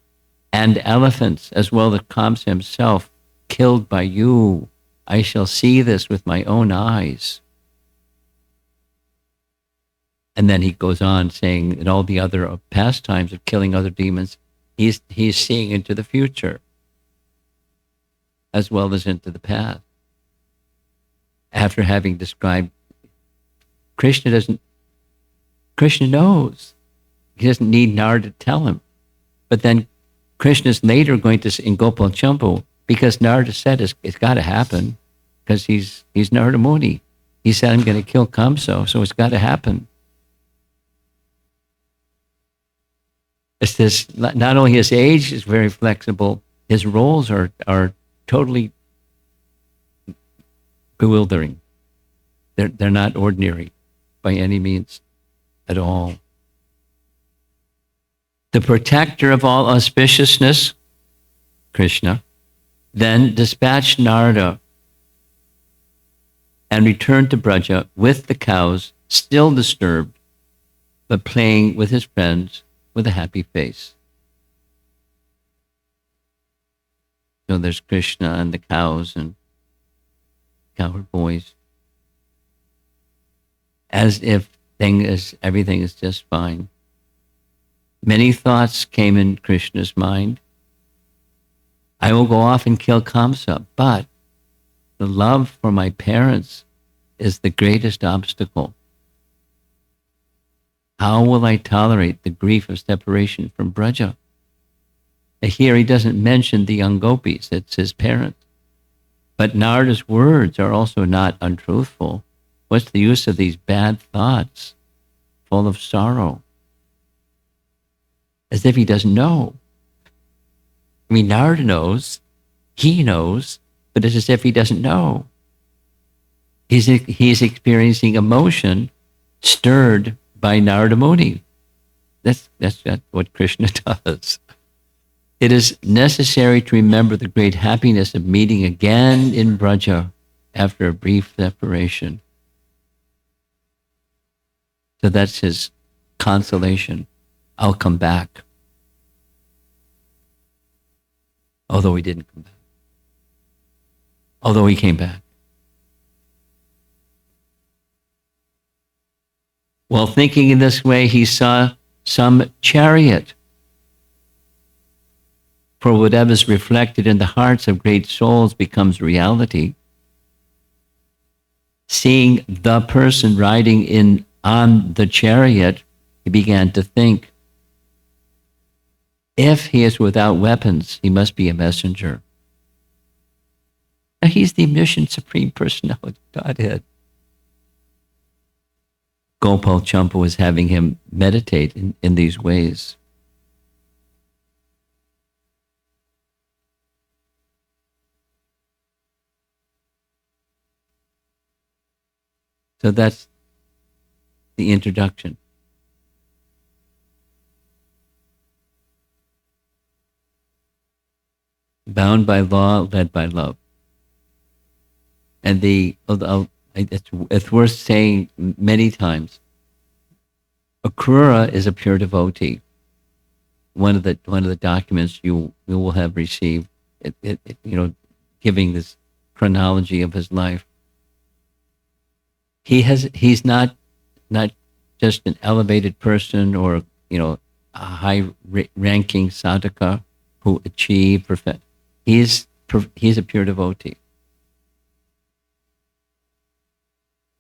and elephants, as well as Kamsa himself, killed by you. I shall see this with my own eyes. And then he goes on saying that all the other pastimes of killing other demons, he's seeing into the future as well as into the past. After having described, Krishna knows. He doesn't need Narada to tell him. But then Krishna's later going to, in Gopal Champu, because Narada said it's got to happen, because he's Narada Muni. He said, I'm going to kill Kamsa, so it's got to happen. It's this, not only his age is very flexible, his roles are totally bewildering. They're not ordinary by any means at all. The protector of all auspiciousness, Krishna, then dispatched Narada and returned to Braja with the cows, still disturbed, but playing with his friends with a happy face. So there's Krishna and the cows and cowherd boys, as if everything is just fine. Many thoughts came in Krishna's mind. I will go off and kill Kamsa, but the love for my parents is the greatest obstacle. How will I tolerate the grief of separation from Braja? Here he doesn't mention the young gopis, it's his parents. But Narada's words are also not untruthful. What's the use of these bad thoughts full of sorrow? As if he doesn't know. I mean, Narada knows, he knows, but it's as if he doesn't know. He's experiencing emotion stirred by Narada Muni. That's what Krishna does. It is necessary to remember the great happiness of meeting again in Braja after a brief separation. So that's his consolation. I'll come back. Although he didn't come back. Although he came back. While thinking in this way, he saw some chariot. For whatever is reflected in the hearts of great souls becomes reality. Seeing the person riding on the chariot, he began to think, if he is without weapons, he must be a messenger. Now, he's the omniscient Supreme Personality of Godhead. Gopal Champa was having him meditate in these ways. So that's the introduction. Bound by law, led by love. And it's worth saying many times, Akrura is a pure devotee. One of the documents you will have received, giving this chronology of his life. He's not just an elevated person or a high ranking sadhaka who achieved perfect. He's a pure devotee.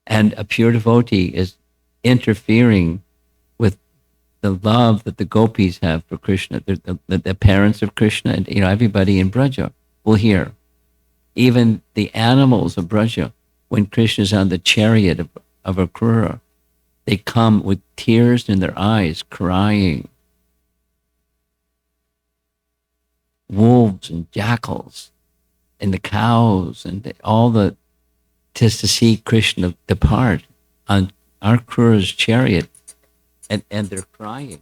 And a pure devotee is interfering with the love that the gopis have for Krishna, the parents of Krishna, and everybody in Braja will hear. Even the animals of Braja, when Krishna is on the chariot of Akrura, they come with tears in their eyes, crying. Wolves and jackals and the cows and just to see Krishna depart on Akrura's chariot, and they're crying.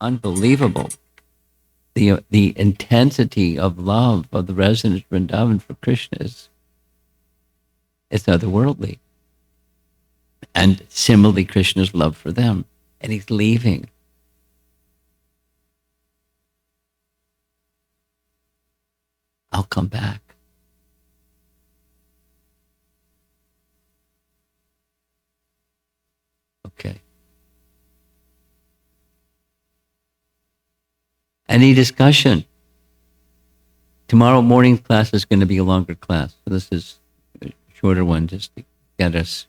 Unbelievable. The intensity of love of the residents of Vrindavan for Krishna it's otherworldly. And similarly, Krishna's love for them. And he's leaving. I'll come back. Okay. Any discussion? Tomorrow morning class is going to be a longer class. So this is a shorter one just to get us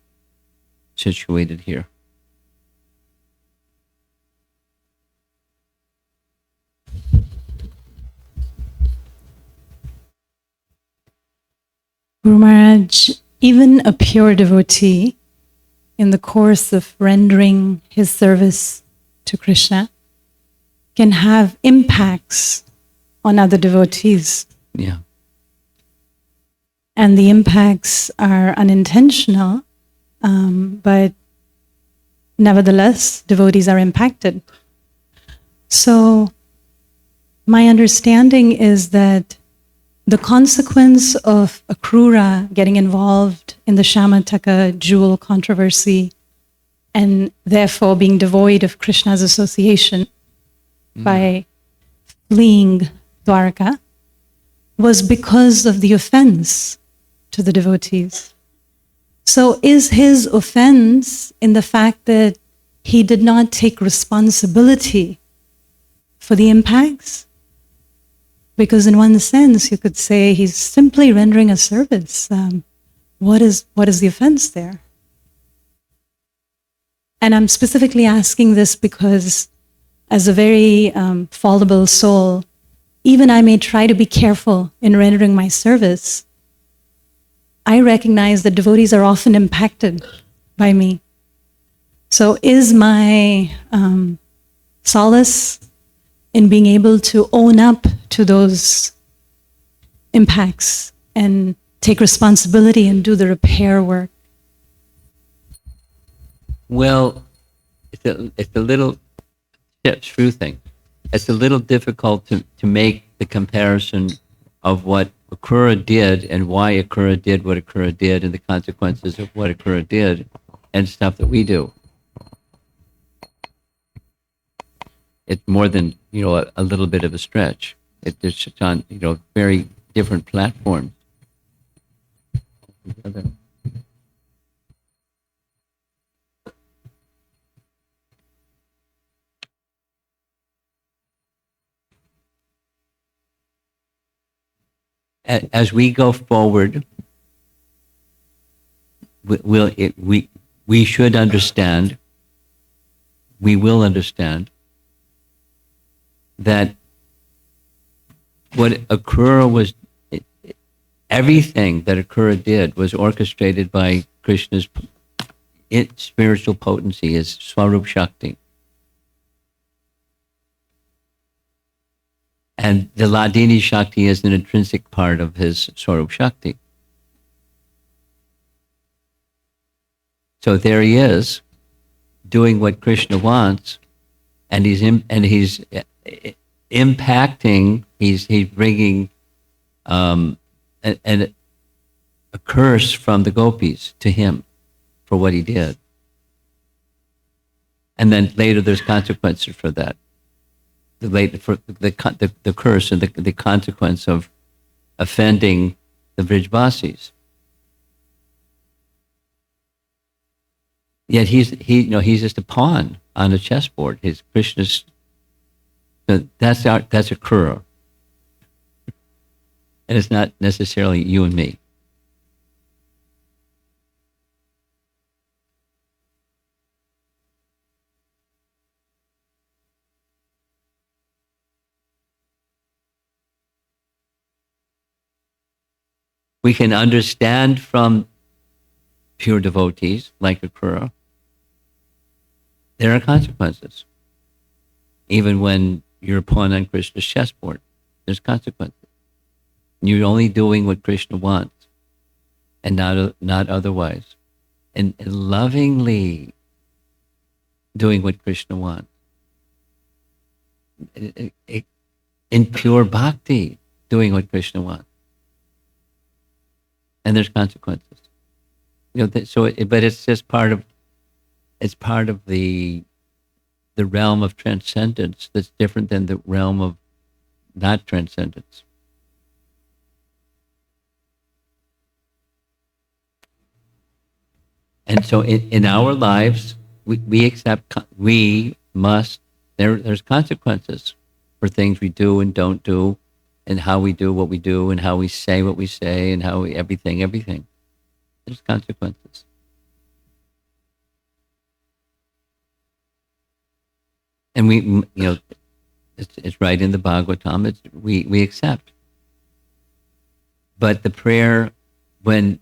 situated here. Guru Maharaj, even a pure devotee, in the course of rendering his service to Krishna, can have impacts on other devotees. Yeah. And the impacts are unintentional, but nevertheless, devotees are impacted. So my understanding is that the consequence of Akrura getting involved in the Shamataka jewel controversy and therefore being devoid of Krishna's association by fleeing Dwarka was because of the offense to the devotees. So is his offense in the fact that he did not take responsibility for the impacts? Because in one sense, you could say he's simply rendering a service. What is the offense there? And I'm specifically asking this because as a very fallible soul, even I may try to be careful in rendering my service, I recognize that devotees are often impacted by me. So is my solace in being able to own up to those impacts and take responsibility and do the repair work. Well, it's a little, yeah, true thing. It's a little difficult to make the comparison of what Akrura did and why Akrura did what Akrura did and the consequences of what Akrura did and stuff that we do. It's more than, a little bit of a stretch. It's just on, very different platforms. As we go forward, we should understand, we will understand that what Akrura was, everything that Akrura did was orchestrated by Krishna's spiritual potency, his Swarup Shakti. And the Ladini Shakti is an intrinsic part of his Swarup Shakti. So there he is, doing what Krishna wants, and he's impacting. He's bringing a curse from the gopis to him for what he did, and then later there's consequences for that. The curse and the consequence of offending the Vrijvasis. Yet he's just a pawn on a chessboard. His Krishna's, that's Akrura, and it's not necessarily you and me. We can understand from pure devotees like Akrura, there are consequences. Even when you're a pawn on Krishna's chessboard, there's consequences. You're only doing what Krishna wants and not otherwise. And lovingly doing what Krishna wants. In pure bhakti, doing what Krishna wants. And there's consequences. But it's just part of the realm of transcendence that's different than the realm of not transcendence. And so in our lives, there's consequences for things we do and don't do, and how we do what we do, and how we say what we say, and how everything. There's consequences. And it's right in the Bhagavatam. We accept. But the prayer, when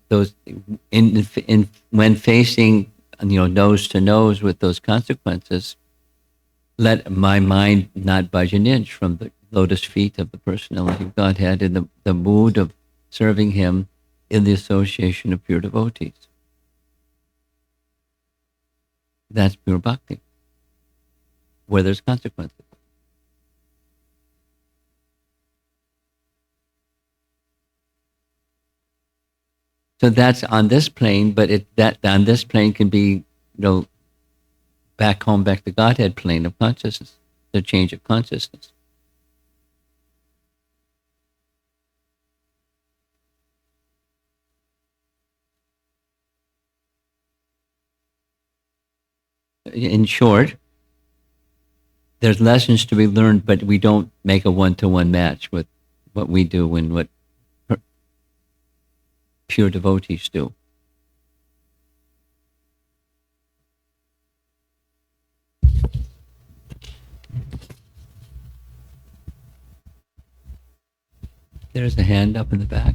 when facing nose to nose with those consequences, let my mind not budge an inch from the lotus feet of the personality of Godhead in the mood of serving him in the association of pure devotees. That's pure bhakti, where there's consequences. So that's on this plane, but that on this plane can be, back to Godhead plane of consciousness, the change of consciousness. In short, there's lessons to be learned, but we don't make a one-to-one match with what we do and what pure devotees do. There's a hand up in the back.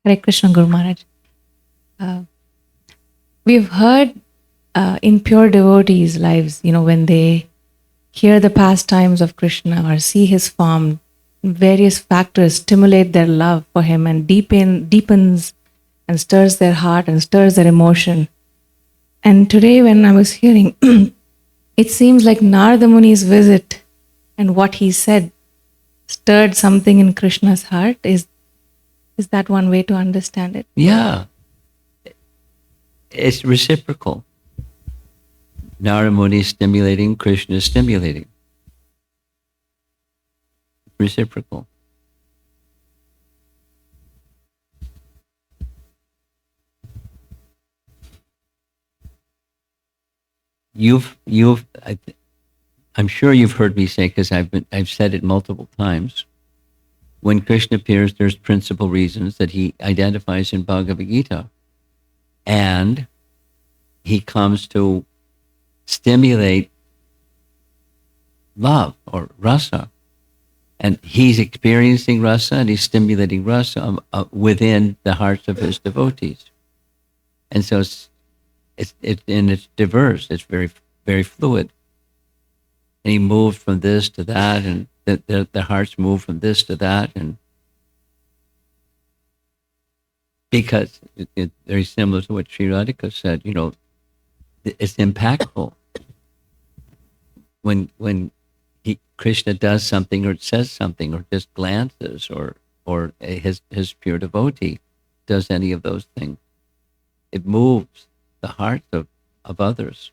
Hare Krishna, Guru Maharaj. We've heard in pure devotees' lives, when they hear the pastimes of Krishna or see his form, various factors stimulate their love for him and deepens and stirs their heart and stirs their emotion. And today, when I was hearing, it seems like Narada Muni's visit and what he said stirred something in Krishna's heart. Is that one way to understand it? Yeah. It's reciprocal. Narada Muni is stimulating, Krishna is stimulating. Reciprocal. I'm sure you've heard me say, because I've said it multiple times. When Krishna appears, there's principal reasons that he identifies in Bhagavad Gita. And he comes to stimulate love or rasa. And he's experiencing rasa and he's stimulating rasa within the hearts of his devotees. And so it's diverse. It's very, very fluid. And he moved from this to that, and the hearts move from this to that, and because it's very similar to what Sri Radhika said, it's impactful when Krishna does something or says something or just glances or his pure devotee does any of those things. It moves the hearts of others.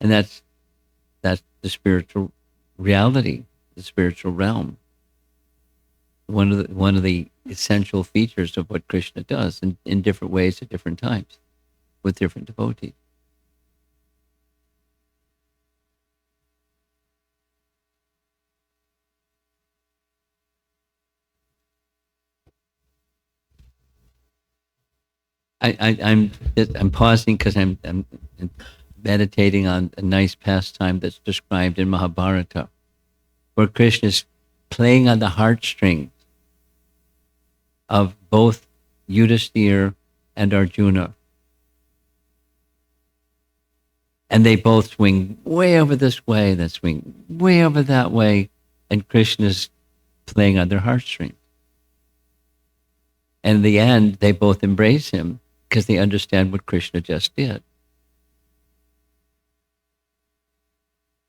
And that's the spiritual reality, the spiritual realm. One of the essential features of what Krishna does in different ways at different times with different devotees. I'm pausing because I'm meditating on a nice pastime that's described in Mahabharata, where Krishna is playing on the heartstrings of both Yudhisthira and Arjuna. And they both swing way over this way, they swing way over that way, and Krishna's playing on their heartstrings. And in the end, they both embrace him because they understand what Krishna just did.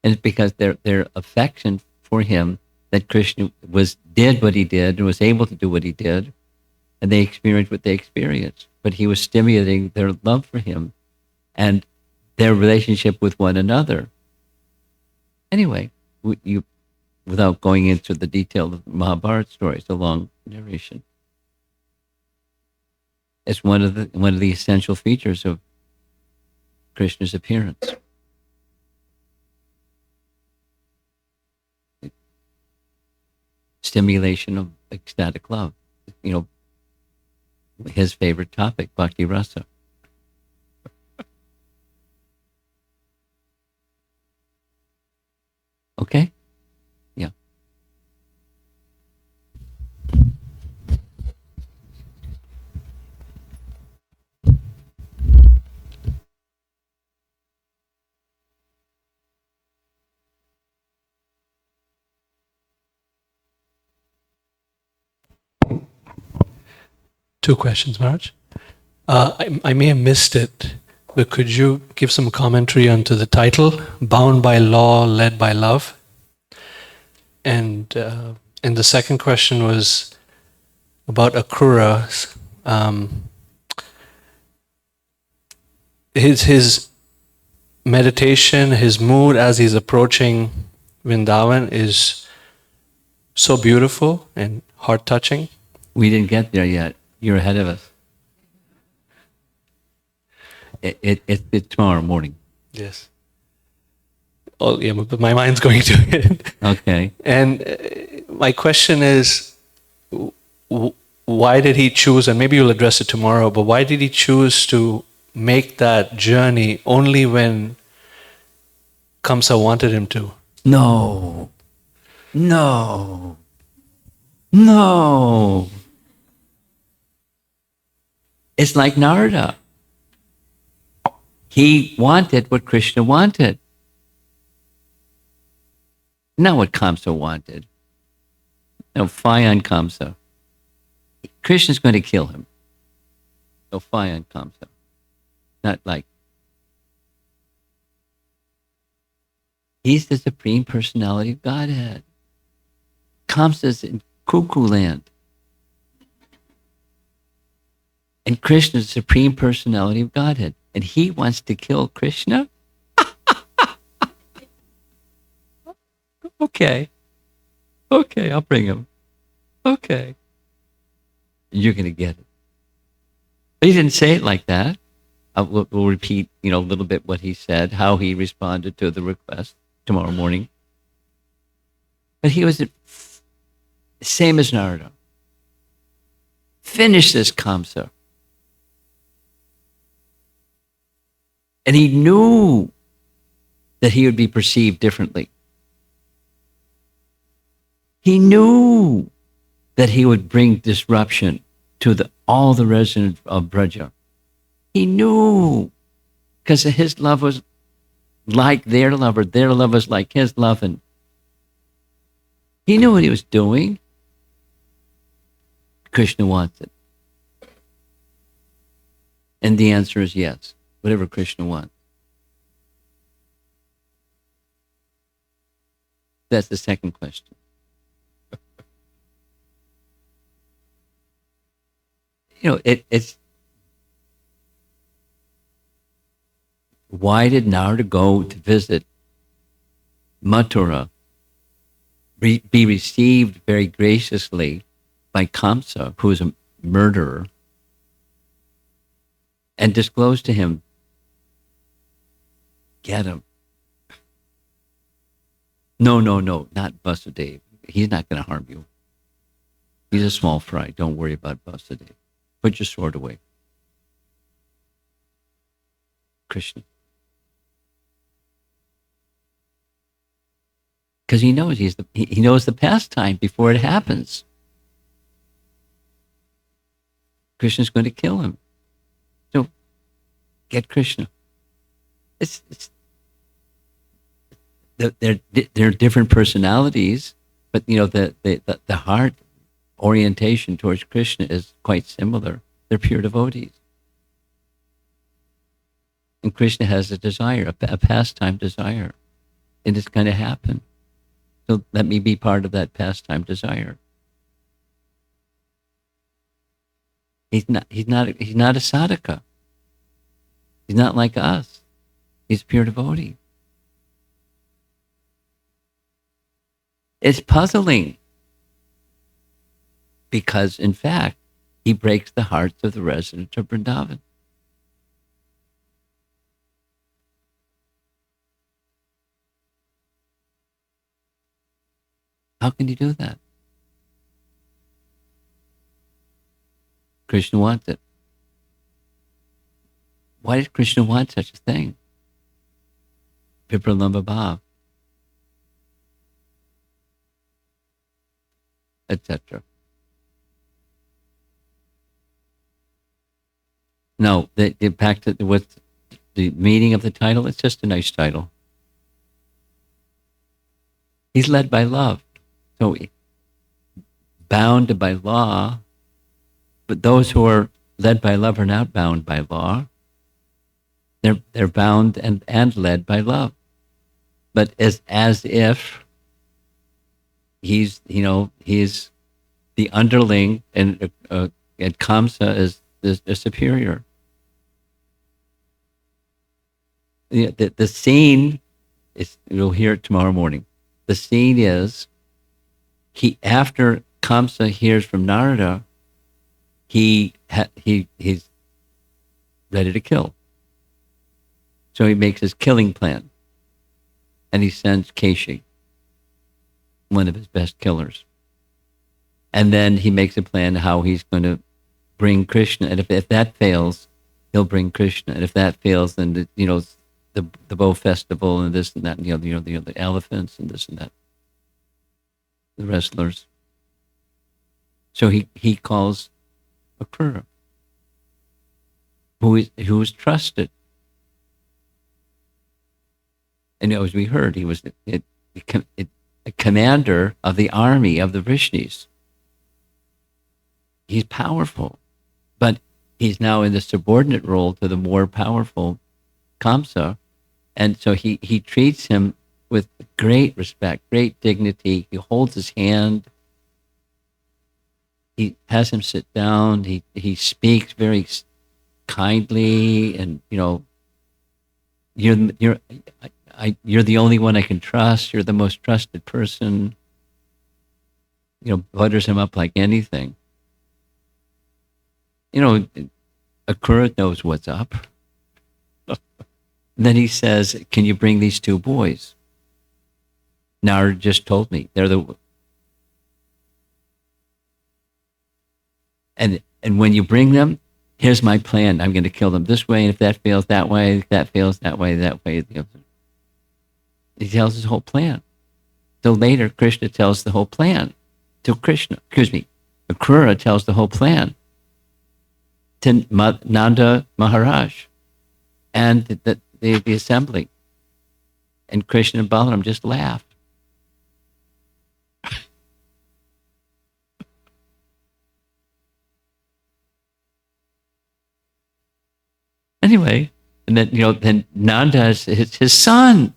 And it's because their affection for him that Krishna did what he did and was able to do what he did, and they experienced what they experienced. But he was stimulating their love for him and their relationship with one another. Anyway, without going into the detail of the Mahabharata story, it's a long narration. It's one of the essential features of Krishna's appearance. Stimulation of ecstatic love. His favorite topic, bhakti rasa. Okay? Yeah. Two questions, Maharaj. I may have missed it, but could you give some commentary onto the title, Bound by Law, Led by Love? And the second question was about Akrura. His meditation, his mood as he's approaching Vrindavan is so beautiful and heart-touching. We didn't get there yet. You're ahead of us. It's tomorrow morning. Yes. Oh, yeah, but my mind's going to it. Okay. And my question is, why did he choose, and maybe you'll address it tomorrow, but why did he choose to make that journey only when Kamsa wanted him to? No. It's like Narada. He wanted what Krishna wanted, not what Kamsa wanted. No, fie on Kamsa. Krishna's going to kill him. So fie on Kamsa. Not like. He's the Supreme Personality of Godhead. Kamsa's in cuckoo land. And Krishna's the Supreme Personality of Godhead. And he wants to kill Krishna? Okay. Okay, I'll bring him. Okay. You're going to get it. He didn't say it like that. We'll repeat, a little bit what he said, how he responded to the request tomorrow morning. But he was the same as Narada. Finish this Kamsa. And he knew that he would be perceived differently. He knew that he would bring disruption to all the residents of Braja. He knew, because his love was like their love, or their love was like his love. And he knew what he was doing. Krishna wants it. And the answer is yes, whatever Krishna wants. That's the second question. It's why did Narada go to visit Mathura, be received very graciously by Kamsa, who is a murderer, and disclose to him, get him. No, not Vasudeva. He's not going to harm you. He's a small fry. Don't worry about Vasudeva. Put your sword away. Krishna. Because he knows he knows the pastime before it happens. Krishna's going to kill him. So get Krishna. They're different personalities, but the heart orientation towards Krishna is quite similar. They're pure devotees. And Krishna has a desire, a pastime desire. And it's going to happen. So let me be part of that pastime desire. He's not a sadhaka. He's not like us. He's pure devotee. It's puzzling. Because, in fact, he breaks the hearts of the residents of Vrindavan. How can he do that? Krishna wants it. Why does Krishna want such a thing? Vipralambha bhav, etc. No, back to what's the meaning of the title. It's just a nice title. He's led by love. So bound by law, but those who are led by love are not bound by law. They're bound and led by love. But as if he's the underling, and Kamsa is the superior. The scene is, you'll hear it tomorrow morning. The scene is after Kamsa hears from Narada, he's ready to kill. So he makes his killing plan, and he sends Keshi, one of his best killers. And then he makes a plan how he's going to bring Krishna, and if that fails, he'll bring Krishna. And if that fails, then the bow festival and this and that, and the elephants and this and that, the wrestlers. So he calls Akrura. who is trusted. And as we heard, he was a commander of the army of the Vrishnis. He's powerful, but he's now in the subordinate role to the more powerful Kamsa. And so he treats him with great respect, great dignity. He holds his hand. He has him sit down. He speaks very kindly, and you're the only one I can trust. You're the most trusted person. Butters him up like anything. Akrura knows what's up. Then he says, "Can you bring these two boys?" Nara just told me they're the. And when you bring them, here's my plan. I'm going to kill them this way, and if that fails that way, if that fails that way, that way. He tells his whole plan. So later, Krishna tells the whole plan to Krishna. Akrura tells the whole plan to Nanda Maharaj and the assembly. And Krishna and Balaram just laughed. Anyway, and then Nanda is his son.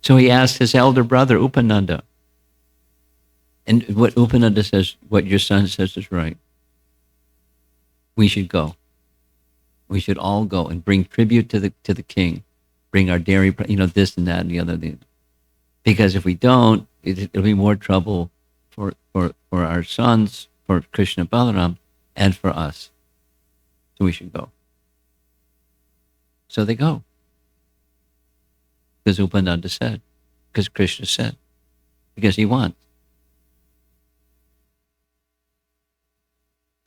So he asked his elder brother, Upananda. And what Upananda says, what your son says is right. We should go. We should all go and bring tribute to the king. Bring our dairy, this and that and the other thing. Because if we don't, it'll be more trouble for our sons, for Krishna Balaram, and for us. So we should go. So they go. Because Upananda said. Because Krishna said. Because he wants.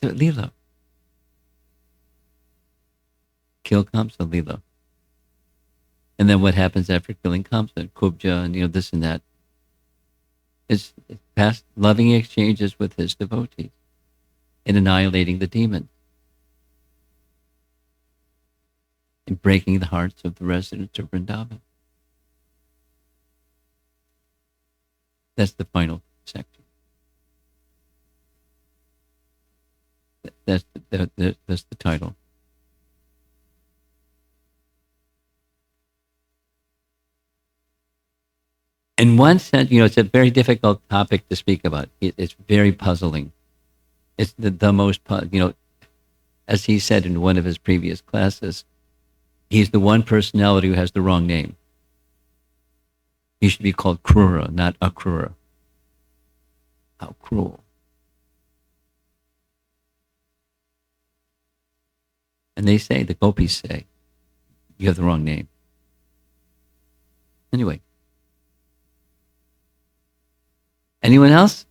Leela. Kill Kamsa, Leela. And then what happens after killing Kamsa? Kubja and this and that. It's past loving exchanges with his devotees in annihilating the demons. And breaking the hearts of the residents of Vrindavan. That's the final section. That's the title. In one sense, it's a very difficult topic to speak about. It's very puzzling. It's the most, as he said in one of his previous classes, he's the one personality who has the wrong name. He should be called Krura, not Akrura. How cruel. And they say, the gopis say, you have the wrong name. Anyway. Anyone else?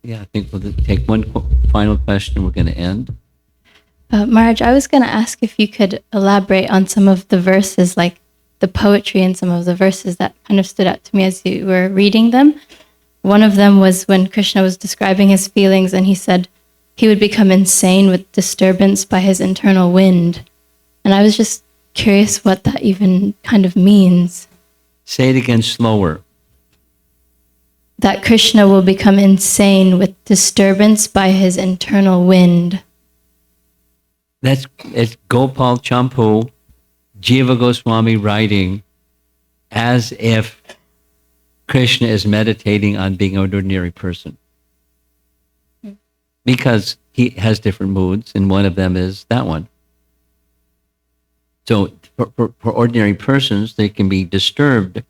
Yeah, I think we'll take one final question. We're going to end. Maharaj, I was going to ask if you could elaborate on some of the verses, like the poetry in some of the verses that kind of stood out to me as you were reading them. One of them was when Krishna was describing his feelings and he said he would become insane with disturbance by his internal wind. And I was just curious what that even kind of means. Say it again slower. That Krishna will become insane with disturbance by his internal wind. It's Gopal Champu, Jiva Goswami writing as if Krishna is meditating on being an ordinary person. Because he has different moods, and one of them is that one. So for ordinary persons, they can be disturbed,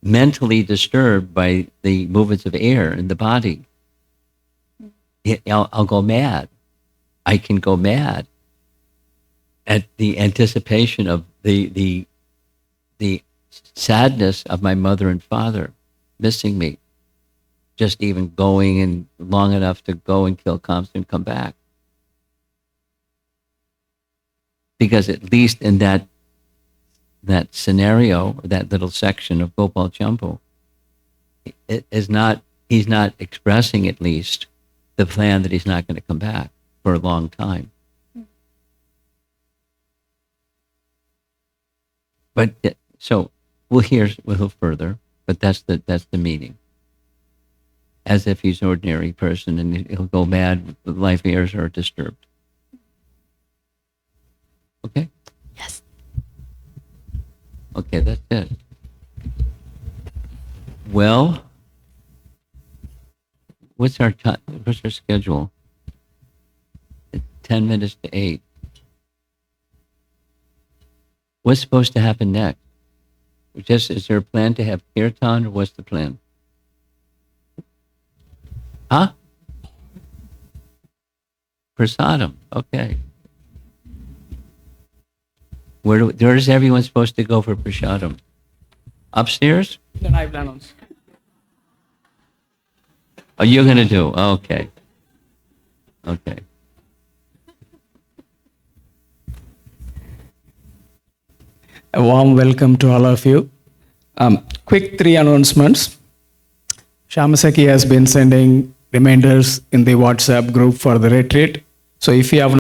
mentally disturbed by the movements of air in the body. I'll go mad. I can go mad at the anticipation of the sadness of my mother and father missing me. Just even going and long enough to go and kill Kamsa and come back. Because at least in that scenario, that little section of Gopal Champu, he's not expressing at least the plan that he's not going to come back for a long time. But so we'll hear further, but that's the meaning. As if he's an ordinary person and he'll go mad, the life airs are disturbed. Okay? Yes. Okay, that's it. Well, what's our time? What's our schedule? It's 10 minutes to 8. What's supposed to happen next? Is there a plan to have kirtan, or what's the plan? Huh? Prasadam. Okay. Where is everyone supposed to go for prasadam? Upstairs? Then I will announce. Oh, you're going to do? Okay. Okay. A warm welcome to all of you. Quick 3 announcements. Shamasaki has been sending reminders in the WhatsApp group for the retreat. So if you have